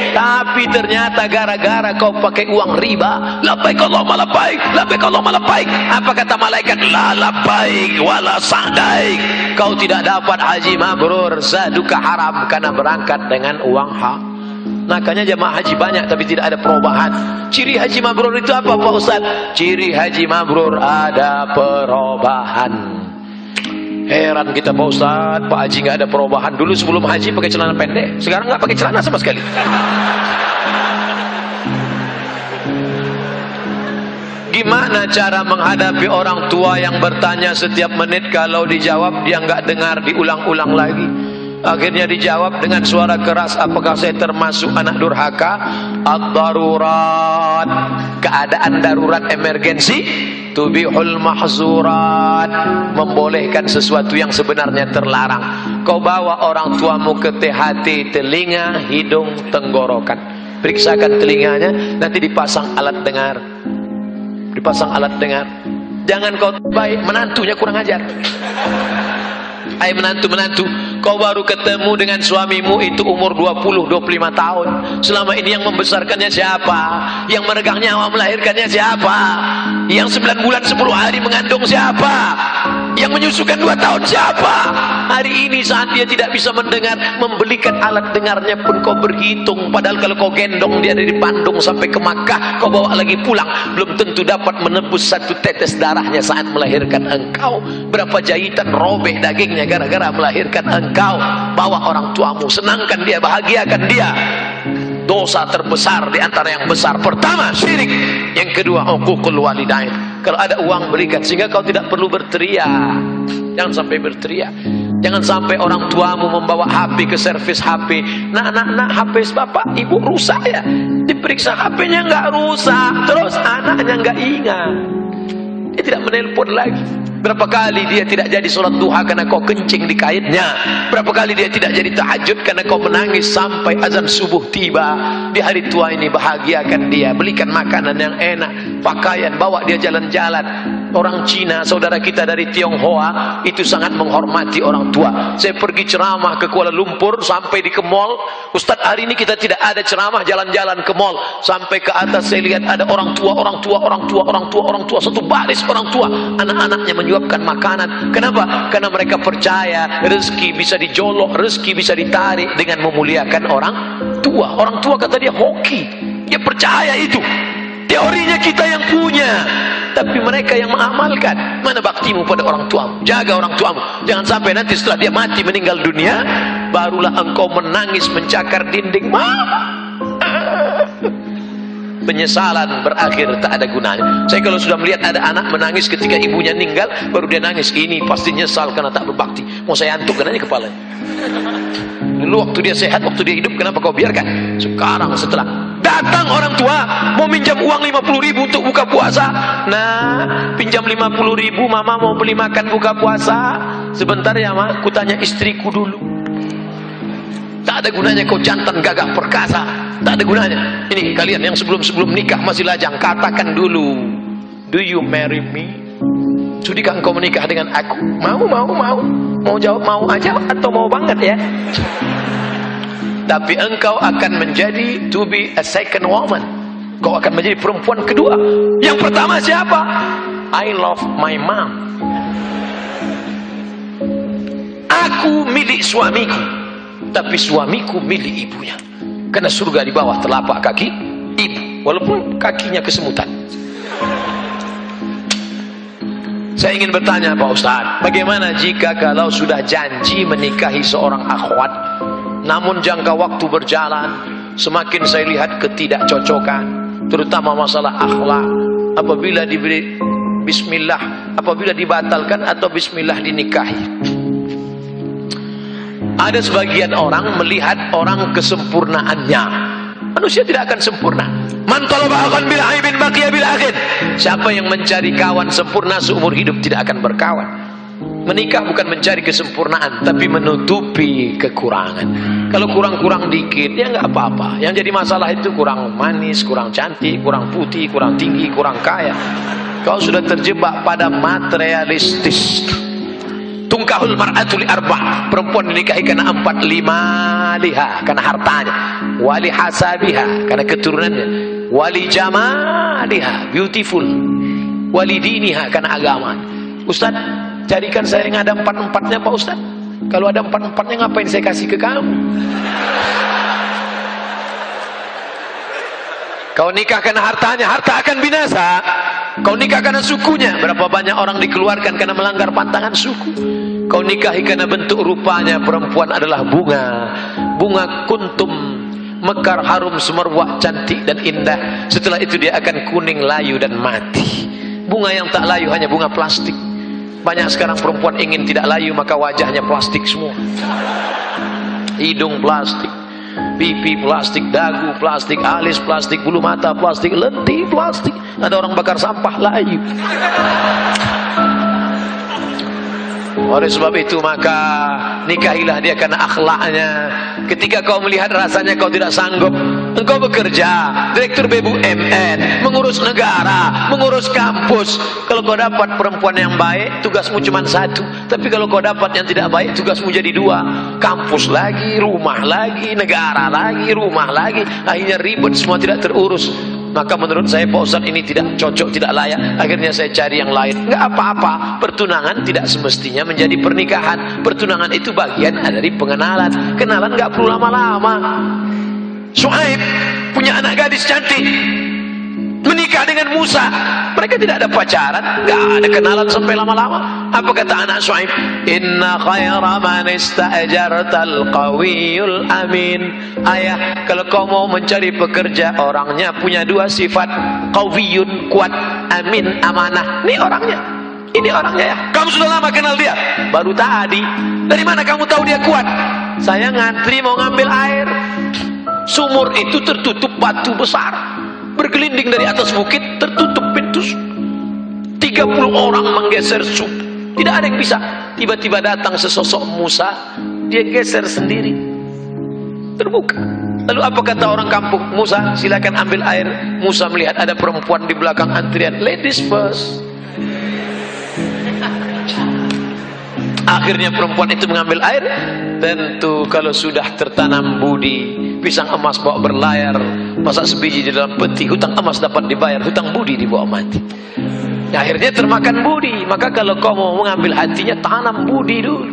Tapi ternyata gara-gara kau pakai uang riba, labbaik Allahumma labbaik, labbaik Allahumma labbaik, apa kata malaikat? La labbaik wala sa'daik. Kau tidak dapat haji mabrur, zaduka haram, karena berangkat dengan uang hak. Makanya jemaah haji banyak tapi tidak ada perubahan. Ciri haji mabrur itu apa Pak Ustaz? Ciri haji mabrur ada perubahan. Heran kita Pak Ustaz, Pak Haji nggak ada perubahan. Dulu sebelum haji pakai celana pendek, sekarang nggak pakai celana sama sekali. Gimana cara menghadapi orang tua yang bertanya setiap menit, kalau dijawab dia nggak dengar, diulang-ulang lagi. Akhirnya dijawab dengan suara keras, apakah saya termasuk anak durhaka? Ad-darurat, keadaan darurat emergensi, tubihul mahzurat, membolehkan sesuatu yang sebenarnya terlarang. Kau bawa orang tuamu ke THT, telinga, hidung, tenggorokan, periksakan telinganya, nanti dipasang alat dengar, dipasang alat dengar. Jangan kau baik, menantunya kurang ajar. Hai menantu-menantu, kau baru ketemu dengan suamimu itu umur 20-25 tahun. Selama ini yang membesarkannya siapa? Yang meregang nyawa melahirkannya siapa? Yang 9 bulan 10 hari mengandung siapa? Yang menyusukan 2 tahun siapa? Hari ini saat dia tidak bisa mendengar, membelikan alat dengarnya pun kau berhitung. Padahal kalau kau gendong dia dari Bandung sampai ke Makkah, kau bawa lagi pulang, belum tentu dapat menebus 1 tetes darahnya saat melahirkan engkau. Berapa jahitan robek dagingnya gara-gara melahirkan engkau. Bawa orang tuamu, senangkan dia, bahagiakan dia. Dosa terbesar di antara yang besar, pertama syirik, yang kedua uququl walidain. Kalau ada uang berikan, sehingga kau tidak perlu berteriak. Jangan sampai berteriak. Jangan sampai orang tuamu membawa HP ke servis HP. Nak, HP bapak ibu rusak ya. Diperiksa HP-nya nggak rusak, terus anaknya nggak ingat. Dia tidak menelpon lagi. Berapa kali dia tidak jadi sholat duha karena kau kencing di kaitnya. Berapa kali dia tidak jadi tahajud karena kau menangis sampai azan subuh tiba. Di hari tua ini bahagiakan dia, belikan makanan yang enak, pakaian, bawa dia jalan-jalan. Orang Cina, saudara kita dari Tionghoa, itu sangat menghormati orang tua. Saya pergi ceramah ke Kuala Lumpur, sampai di ke mall. Ustadz, hari ini kita tidak ada ceramah jalan-jalan ke mall. Sampai ke atas saya lihat ada orang tua, satu baris orang tua, anak-anaknya menyuapkan makanan. Kenapa? Karena mereka percaya rezeki bisa dijolok, rezeki bisa ditarik dengan memuliakan orang tua. Orang tua kata dia hoki, dia percaya itu. Teorinya kita yang punya, tapi mereka yang mengamalkan. Mana baktimu pada orang tuamu? Jaga orang tuamu. Jangan sampai nanti setelah dia mati meninggal dunia, barulah engkau menangis mencakar dinding. Penyesalan berakhir tak ada gunanya. Saya kalau sudah melihat ada anak menangis ketika ibunya meninggal, baru dia nangis, ini pasti nyesal karena tak berbakti. Mau saya antukkan aja kepalanya. Dulu waktu dia sehat, waktu dia hidup, kenapa kau biarkan? Sekarang setelah datang orang tua mau minjam uang 50.000 untuk buka puasa. Nah, pinjam 50.000, mama mau beli makan buka puasa. Sebentar ya ma, ku tanya istriku dulu. Tak ada gunanya kau jantan gagah perkasa, tak ada gunanya. Ini kalian yang sebelum nikah masih lajang, katakan dulu, do you marry me? Sudikah engkau menikah dengan aku? Mau jawab mau aja atau mau banget ya? Tapi engkau akan menjadi to be a second woman. Kau akan menjadi perempuan kedua. Yang pertama siapa? I love my mom. Aku milik suamiku, tapi suamiku milik ibunya. Karena surga di bawah telapak kaki ibu, walaupun kakinya kesemutan. Saya ingin bertanya Pak Ustadz, bagaimana jika kalau sudah janji menikahi seorang akhwat, namun jangka waktu berjalan, semakin saya lihat ketidakcocokan, terutama masalah akhlak, apabila diberi bismillah, apabila dibatalkan atau bismillah dinikahi. Ada sebagian orang melihat orang kesempurnaannya. Manusia tidak akan sempurna. Man talaba akhan bil aibin baqiya bil akhir. Siapa yang mencari kawan sempurna seumur hidup tidak akan berkawan. Menikah bukan mencari kesempurnaan, tapi menutupi kekurangan. Kalau kurang-kurang dikit, ya nggak apa-apa. Yang jadi masalah itu kurang manis, kurang cantik, kurang putih, kurang tinggi, kurang kaya. Kau sudah terjebak pada materialistis. Tungkahul mar'atul arba', perempuan dinikahi karena 4 liha, karena hartanya. Wali hasabiha, karena keturunannya. Wali jamaliha, beautiful. Wali diniha, karena agama. Ustaz, carikan saya yang ada 4-4-nya Pak Ustaz. Kalau ada 4-4-nya ngapain saya kasih ke kamu? Kau nikah karena hartanya, harta akan binasa. Kau nikah karena sukunya, berapa banyak orang dikeluarkan karena melanggar pantangan suku. Kau nikahi karena bentuk rupanya, perempuan adalah bunga. Bunga kuntum, mekar, harum, semerbak, cantik dan indah. Setelah itu dia akan kuning, layu dan mati. Bunga yang tak layu hanya bunga plastik. Banyak sekarang perempuan ingin tidak layu, maka wajahnya plastik semua. Hidung plastik, pipi plastik, dagu plastik, alis plastik, bulu mata plastik, lentik plastik. Ada orang bakar sampah layu. Oleh sebab itu maka nikahilah dia karena akhlaknya. Ketika kau melihat rasanya kau tidak sanggup, engkau bekerja, direktur BUMN, mengurus negara, mengurus kampus. Kalau kau dapat perempuan yang baik, tugasmu cuma 1. Tapi kalau kau dapat yang tidak baik, tugasmu jadi 2. Kampus lagi, rumah lagi, negara lagi, rumah lagi. Akhirnya ribet, semua tidak terurus. Maka menurut saya Pak Ustadz ini tidak cocok, tidak layak. Akhirnya saya cari yang lain. Nggak apa-apa. Pertunangan tidak semestinya menjadi pernikahan. Pertunangan itu bagian dari pengenalan. Kenalan nggak perlu lama-lama. Syuaib punya anak gadis cantik, menikah dengan Musa. Mereka tidak ada pacaran, nggak ada kenalan sampai lama-lama. Apa kata anak Syuaib? Inna khaira man ista'jartal qawiyul amin. Ayah, kalau kau mau mencari pekerja, orangnya punya 2 sifat. Qawiyun, kuat, amin, amanah. Ini orangnya. Ini orangnya ya. Kamu sudah lama kenal dia? Baru tadi. Dari mana kamu tahu dia kuat? Saya ngantri mau ngambil air. Sumur itu tertutup batu besar, bergelinding dari atas bukit, tertutup pintu. 30 orang menggeser sumur, tidak ada yang bisa. Tiba-tiba datang sesosok Musa, dia geser sendiri, terbuka. Lalu apa kata orang kampung? Musa, silakan ambil air. Musa melihat ada perempuan di belakang antrian. Ladies first. Akhirnya perempuan itu mengambil air. Tentu kalau sudah tertanam budi, pisang emas bawa berlayar, masak sebiji di dalam peti, hutang emas dapat dibayar, hutang budi dibawa mati. Akhirnya termakan budi. Maka kalau kau mau mengambil hatinya, tanam budi dulu.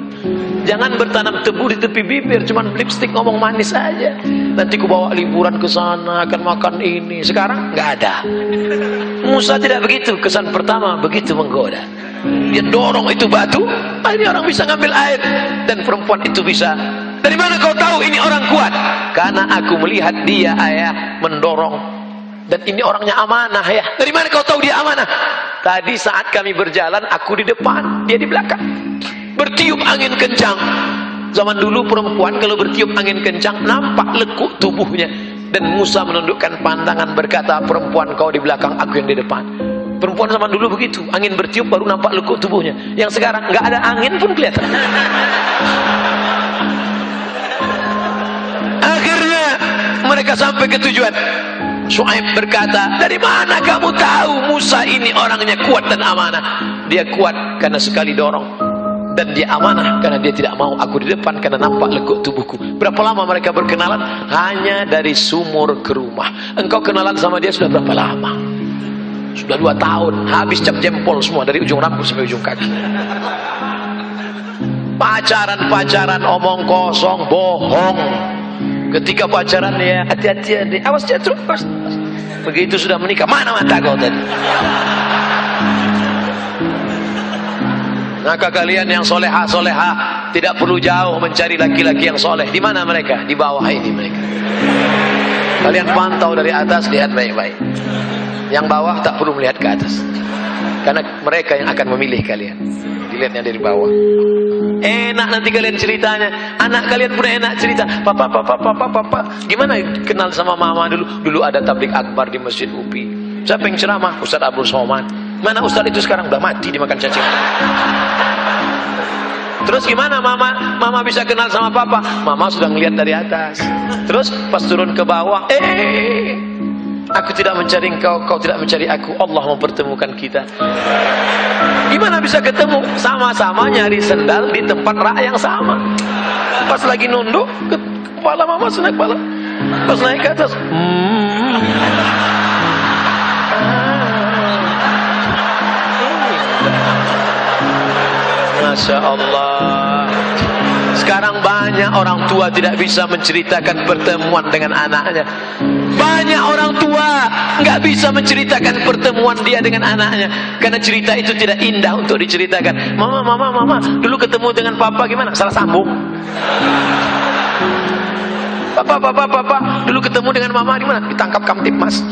Jangan bertanam tebu di tepi bibir, cuman lipstick ngomong manis aja. Nanti ku bawa liburan ke sana, akan makan ini. Sekarang nggak ada. Musa tidak begitu. Kesan pertama begitu menggoda. Dia dorong itu batu, akhirnya orang bisa ngambil air. Dan perempuan itu bisa. Dari mana kau tahu ini orang kuat? Karena aku melihat dia, ayah, mendorong. Dan ini orangnya amanah ya. Dari mana kau tahu dia amanah? Tadi saat kami berjalan, aku di depan, dia di belakang. Bertiup angin kencang. Zaman dulu perempuan kalau bertiup angin kencang nampak lekuk tubuhnya. Dan Musa menundukkan pandangan berkata, perempuan kau di belakang, aku yang di depan. Perempuan zaman dulu begitu, angin bertiup baru nampak lekuk tubuhnya. Yang sekarang nggak ada angin pun kelihatan. Akhirnya mereka sampai ke tujuan. Syuaib berkata, dari mana kamu tahu Musa ini orangnya kuat dan amanah? Dia kuat karena sekali dorong, dan dia amanah karena dia tidak mau aku di depan karena nampak lekuk tubuhku. Berapa lama mereka berkenalan? Hanya dari sumur ke rumah. Engkau kenalan sama dia sudah berapa lama? Sudah 2 tahun. Habis cap jempol semua dari ujung rambut sampai ujung kaki. Pacaran-pacaran omong kosong, bohong. Ketika pacaran ya hati-hati, awas jatuh. Begitu sudah menikah, mana mata kau tadi? Maka kalian yang soleha-soleha tidak perlu jauh mencari laki-laki yang soleh. Di mana mereka? Di bawah ini mereka. Kalian pantau dari atas, lihat baik-baik. Yang bawah tak perlu melihat ke atas. Karena mereka yang akan memilih kalian. Dilihatnya dari bawah. Enak nanti kalian ceritanya. Anak kalian pun enak cerita. Papa. Gimana kenal sama mama dulu? Dulu ada tablik akbar di Masjid UPI. Siapa yang ceramah? Ustaz Abdul Somad. Mana Ustaz itu sekarang? Udah mati dimakan cacing. Terus gimana mama? Mama bisa kenal sama papa? Mama sudah ngelihat dari atas. Terus pas turun ke bawah, aku tidak mencari engkau, kau tidak mencari aku. Allah mempertemukan kita. Gimana bisa ketemu? Sama-sama nyari sendal di tempat rak yang sama. Pas lagi nunduk, kepala mama naik kepala. Pas naik ke atas, Masya Allah. Sekarang banyak orang tua tidak bisa menceritakan pertemuan dengan anaknya. Banyak orang tua nggak bisa menceritakan pertemuan dia dengan anaknya karena cerita itu tidak indah untuk diceritakan. Mama, dulu ketemu dengan papa gimana? Salah sambung. Papa, dulu ketemu dengan mama gimana? Ditangkap Kamtipmas.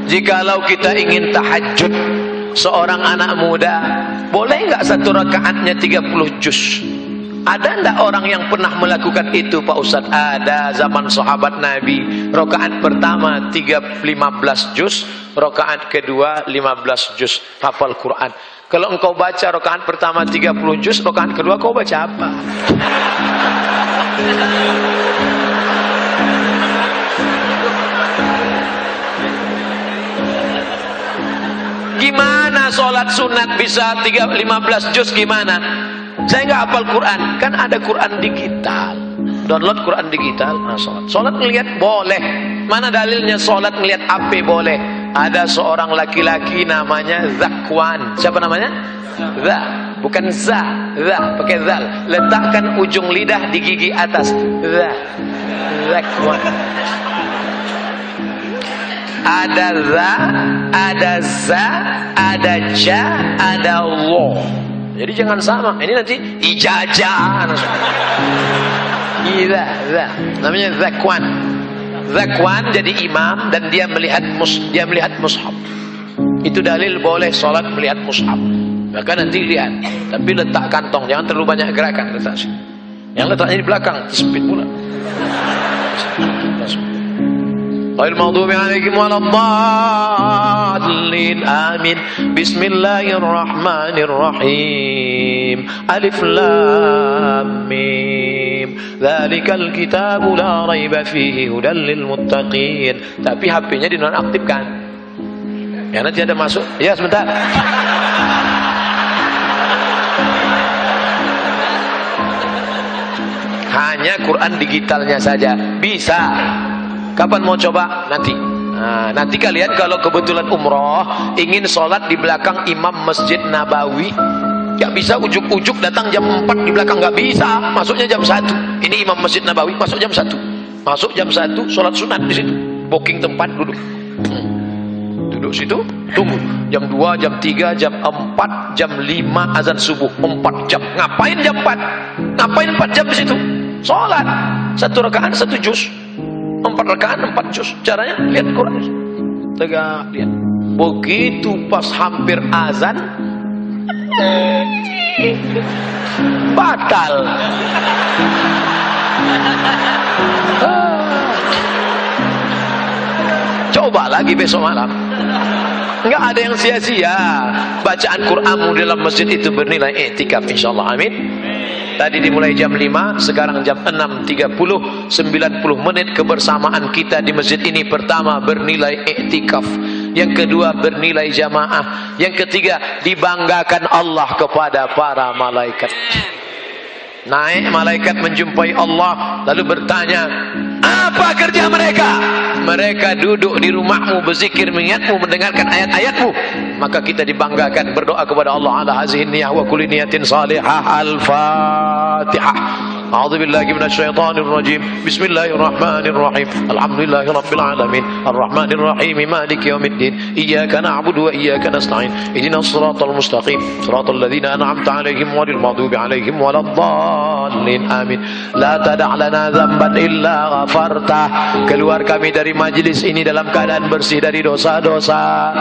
Jikalau kita ingin tahajud, seorang anak muda, boleh nggak satu rakaatnya 30 juz? Ada ndak orang yang pernah melakukan itu Pak Ustadz? Ada, zaman sahabat Nabi. Rakaat pertama 15 juz, rakaat kedua 15 juz, hafal Quran. Kalau engkau baca rakaat pertama 30 juz, rakaat kedua kau baca apa? Gimana sholat sunat bisa 15 juz gimana? Saya nggak hafal Quran. Kan ada Quran digital. Download Quran digital. Nah, sholat ngelihat boleh. Mana dalilnya sholat ngelihat HP boleh? Ada seorang laki-laki namanya Zakwan. Siapa namanya? Bukan za. Pakai zal. Letakkan ujung lidah di gigi atas. Zakwan. Ada za, ada za, ada ja, ada wo. Jadi jangan sama. Ini nanti ijazah. Namanya Zakwan. Zakwan jadi imam dan dia melihat mushaf. Itu dalil boleh sholat melihat mushaf. Maka nanti lihat. Tapi letak kantong, jangan terlalu banyak gerakan. Letak sini. Yang letaknya di belakang, sempit pula. Ghairil maghdubi 'alaihim waladdallin. Amin. Bismillahirrahmanirrahim. Alif lam mim. Dzalikal kitabu la raiba fihi hudal lil muttaqin. Tapi HP-nya dinonaktifkan. Ya nanti ada masuk. Ya sebentar. Hanya Quran digitalnya saja bisa. Kapan mau coba? Nanti. Nah, nanti kalian kalau kebetulan umroh ingin sholat di belakang imam Masjid Nabawi, gak bisa ujuk-ujuk datang jam 4 di belakang, gak bisa. Masuknya jam 1. Ini imam Masjid Nabawi masuk jam 1. Masuk jam 1 sholat sunat di situ. Booking tempat duduk. Duduk situ, tunggu. Jam 2, jam 3, jam 4, jam 5 azan subuh. 4 jam. Ngapain jam 4? Ngapain 4 jam di situ? Sholat. 1 rakaat 1 juz. 4 rakaat 4 juz. Caranya lihat Quran. Tegak lihat. Begitu pas hampir azan batal. Coba lagi besok malam. Enggak ada yang sia-sia. Bacaan Quranmu dalam masjid itu bernilai i'tikaf insyaallah. Amin. Tadi dimulai jam 5, sekarang jam 6.30, 90 menit kebersamaan kita di masjid ini. Pertama bernilai i'tikaf, yang kedua bernilai jamaah, yang ketiga dibanggakan Allah kepada para malaikat. Naik malaikat menjumpai Allah lalu bertanya, apa kerja mereka? Mereka duduk di rumahmu berzikir mengingatmu, mendengarkan ayat-ayatmu. Maka kita dibanggakan berdoa kepada Allah ala hazihin niyah wa kulli niyatin salihah. Al-Fatihah. A'udzubillahi minasyaitonir rajim. Bismillahirrahmanirrahim. Alhamdulillahi rabbil alamin. Arrahmanir rahim. Maliki yaumiddin. Iyyaka na'budu wa iyyaka nasta'in. Ihdinas siratal mustaqim. Siratal ladzina an'amta 'alaihim ghairil maghdubi 'alaihim waladdallin. dhalin amin. La tada' lana dzamban illa ghafartah. Keluar kami dari majlis ini dalam keadaan bersih dari dosa-dosa.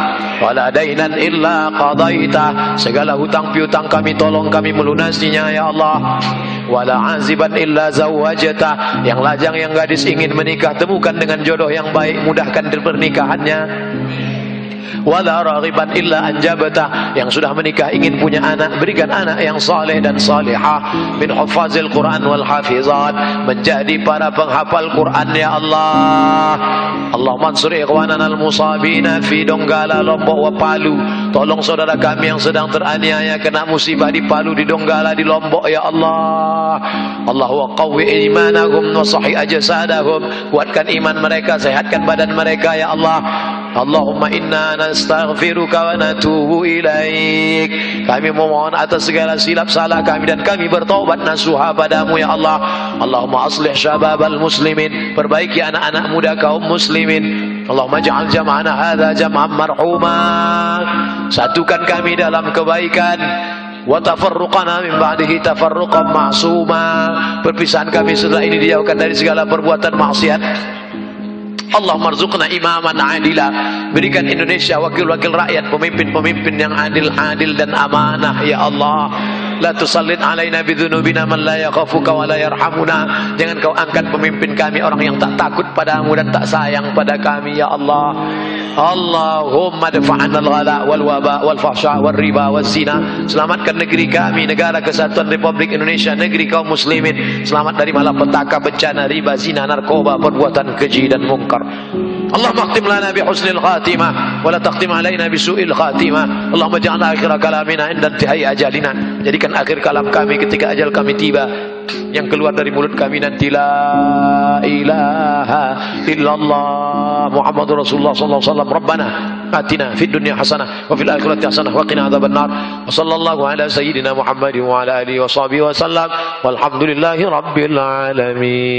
Wala dainan illa qadaitah. Segala hutang piutang kami tolong kami melunasinya ya Allah. Wala aziban illa zawwajtah. Yang lajang yang gadis ingin menikah, temukan dengan jodoh yang baik, mudahkan pernikahannya. Wala raghiban illa anjabtah. Yang sudah menikah ingin punya anak, berikan anak yang saleh dan salihah, min hufazil Quran wal hafizat, menjadi para penghafal Quran ya Allah. Allahumma ansur ikhwanana al-musabina fi Donggala, Lombok wa Palu. Tolong saudara kami yang sedang teraniaya kena musibah di Palu, di Donggala, di Lombok ya Allah. Allahu qawwi imanahum wa sahih ajsadahum. Kuatkan iman mereka, sehatkan badan mereka ya Allah. Allahumma inna nastaghfiruka wa natubu ilaik. Kami memohon atas segala silap salah kami dan kami bertaubat nasuha padamu ya Allah. Allahumma aslih syababal muslimin. Perbaiki anak-anak muda kaum muslimin. Allahumma ja'al jam'ana hadza jam'an marhuma. Satukan kami dalam kebaikan. Wa tafarruqana min ba'dihi tafarruqan ma'suma. Perpisahan kami setelah ini dijauhkan dari segala perbuatan maksiat. Allah marzuqna imaman adila. Berikan Indonesia wakil-wakil rakyat, pemimpin-pemimpin yang adil dan amanah ya Allah. La tusallit alaina bidzunubina man la yakhafuka wa la yarhamuna. Jangan kau angkat pemimpin kami orang yang tak takut padamu dan tak sayang pada kami ya Allah. Allahumma dafa'na al-ghala wal waba wal fahsya wal riba wal zina. Selamatkan negeri kami, negara kesatuan Republik Indonesia, negeri kaum muslimin. Selamat dari malapetaka, bencana, riba, zina, narkoba, perbuatan keji dan mungkar. Allahumma akhtim lana bi husnil khatimah wa la taqtim alaina bi su'il khatimah. Allahumma ja'al akhir kalamina inda intihai ajalina. Jadikan akhir kalam kami ketika ajal kami tiba, yang keluar dari mulut kami nanti la ilaha illallah Muhammadur Rasulullah sallallahu alaihi wasallam. Rabbana atina fid dunya hasanah wa fil akhirati hasanah wa qina adzabannar. Wa sallallahu ala sayyidina Muhammadin wa ala alihi wa sahbihi wa sallam. Walhamdulillahi rabbil alamin.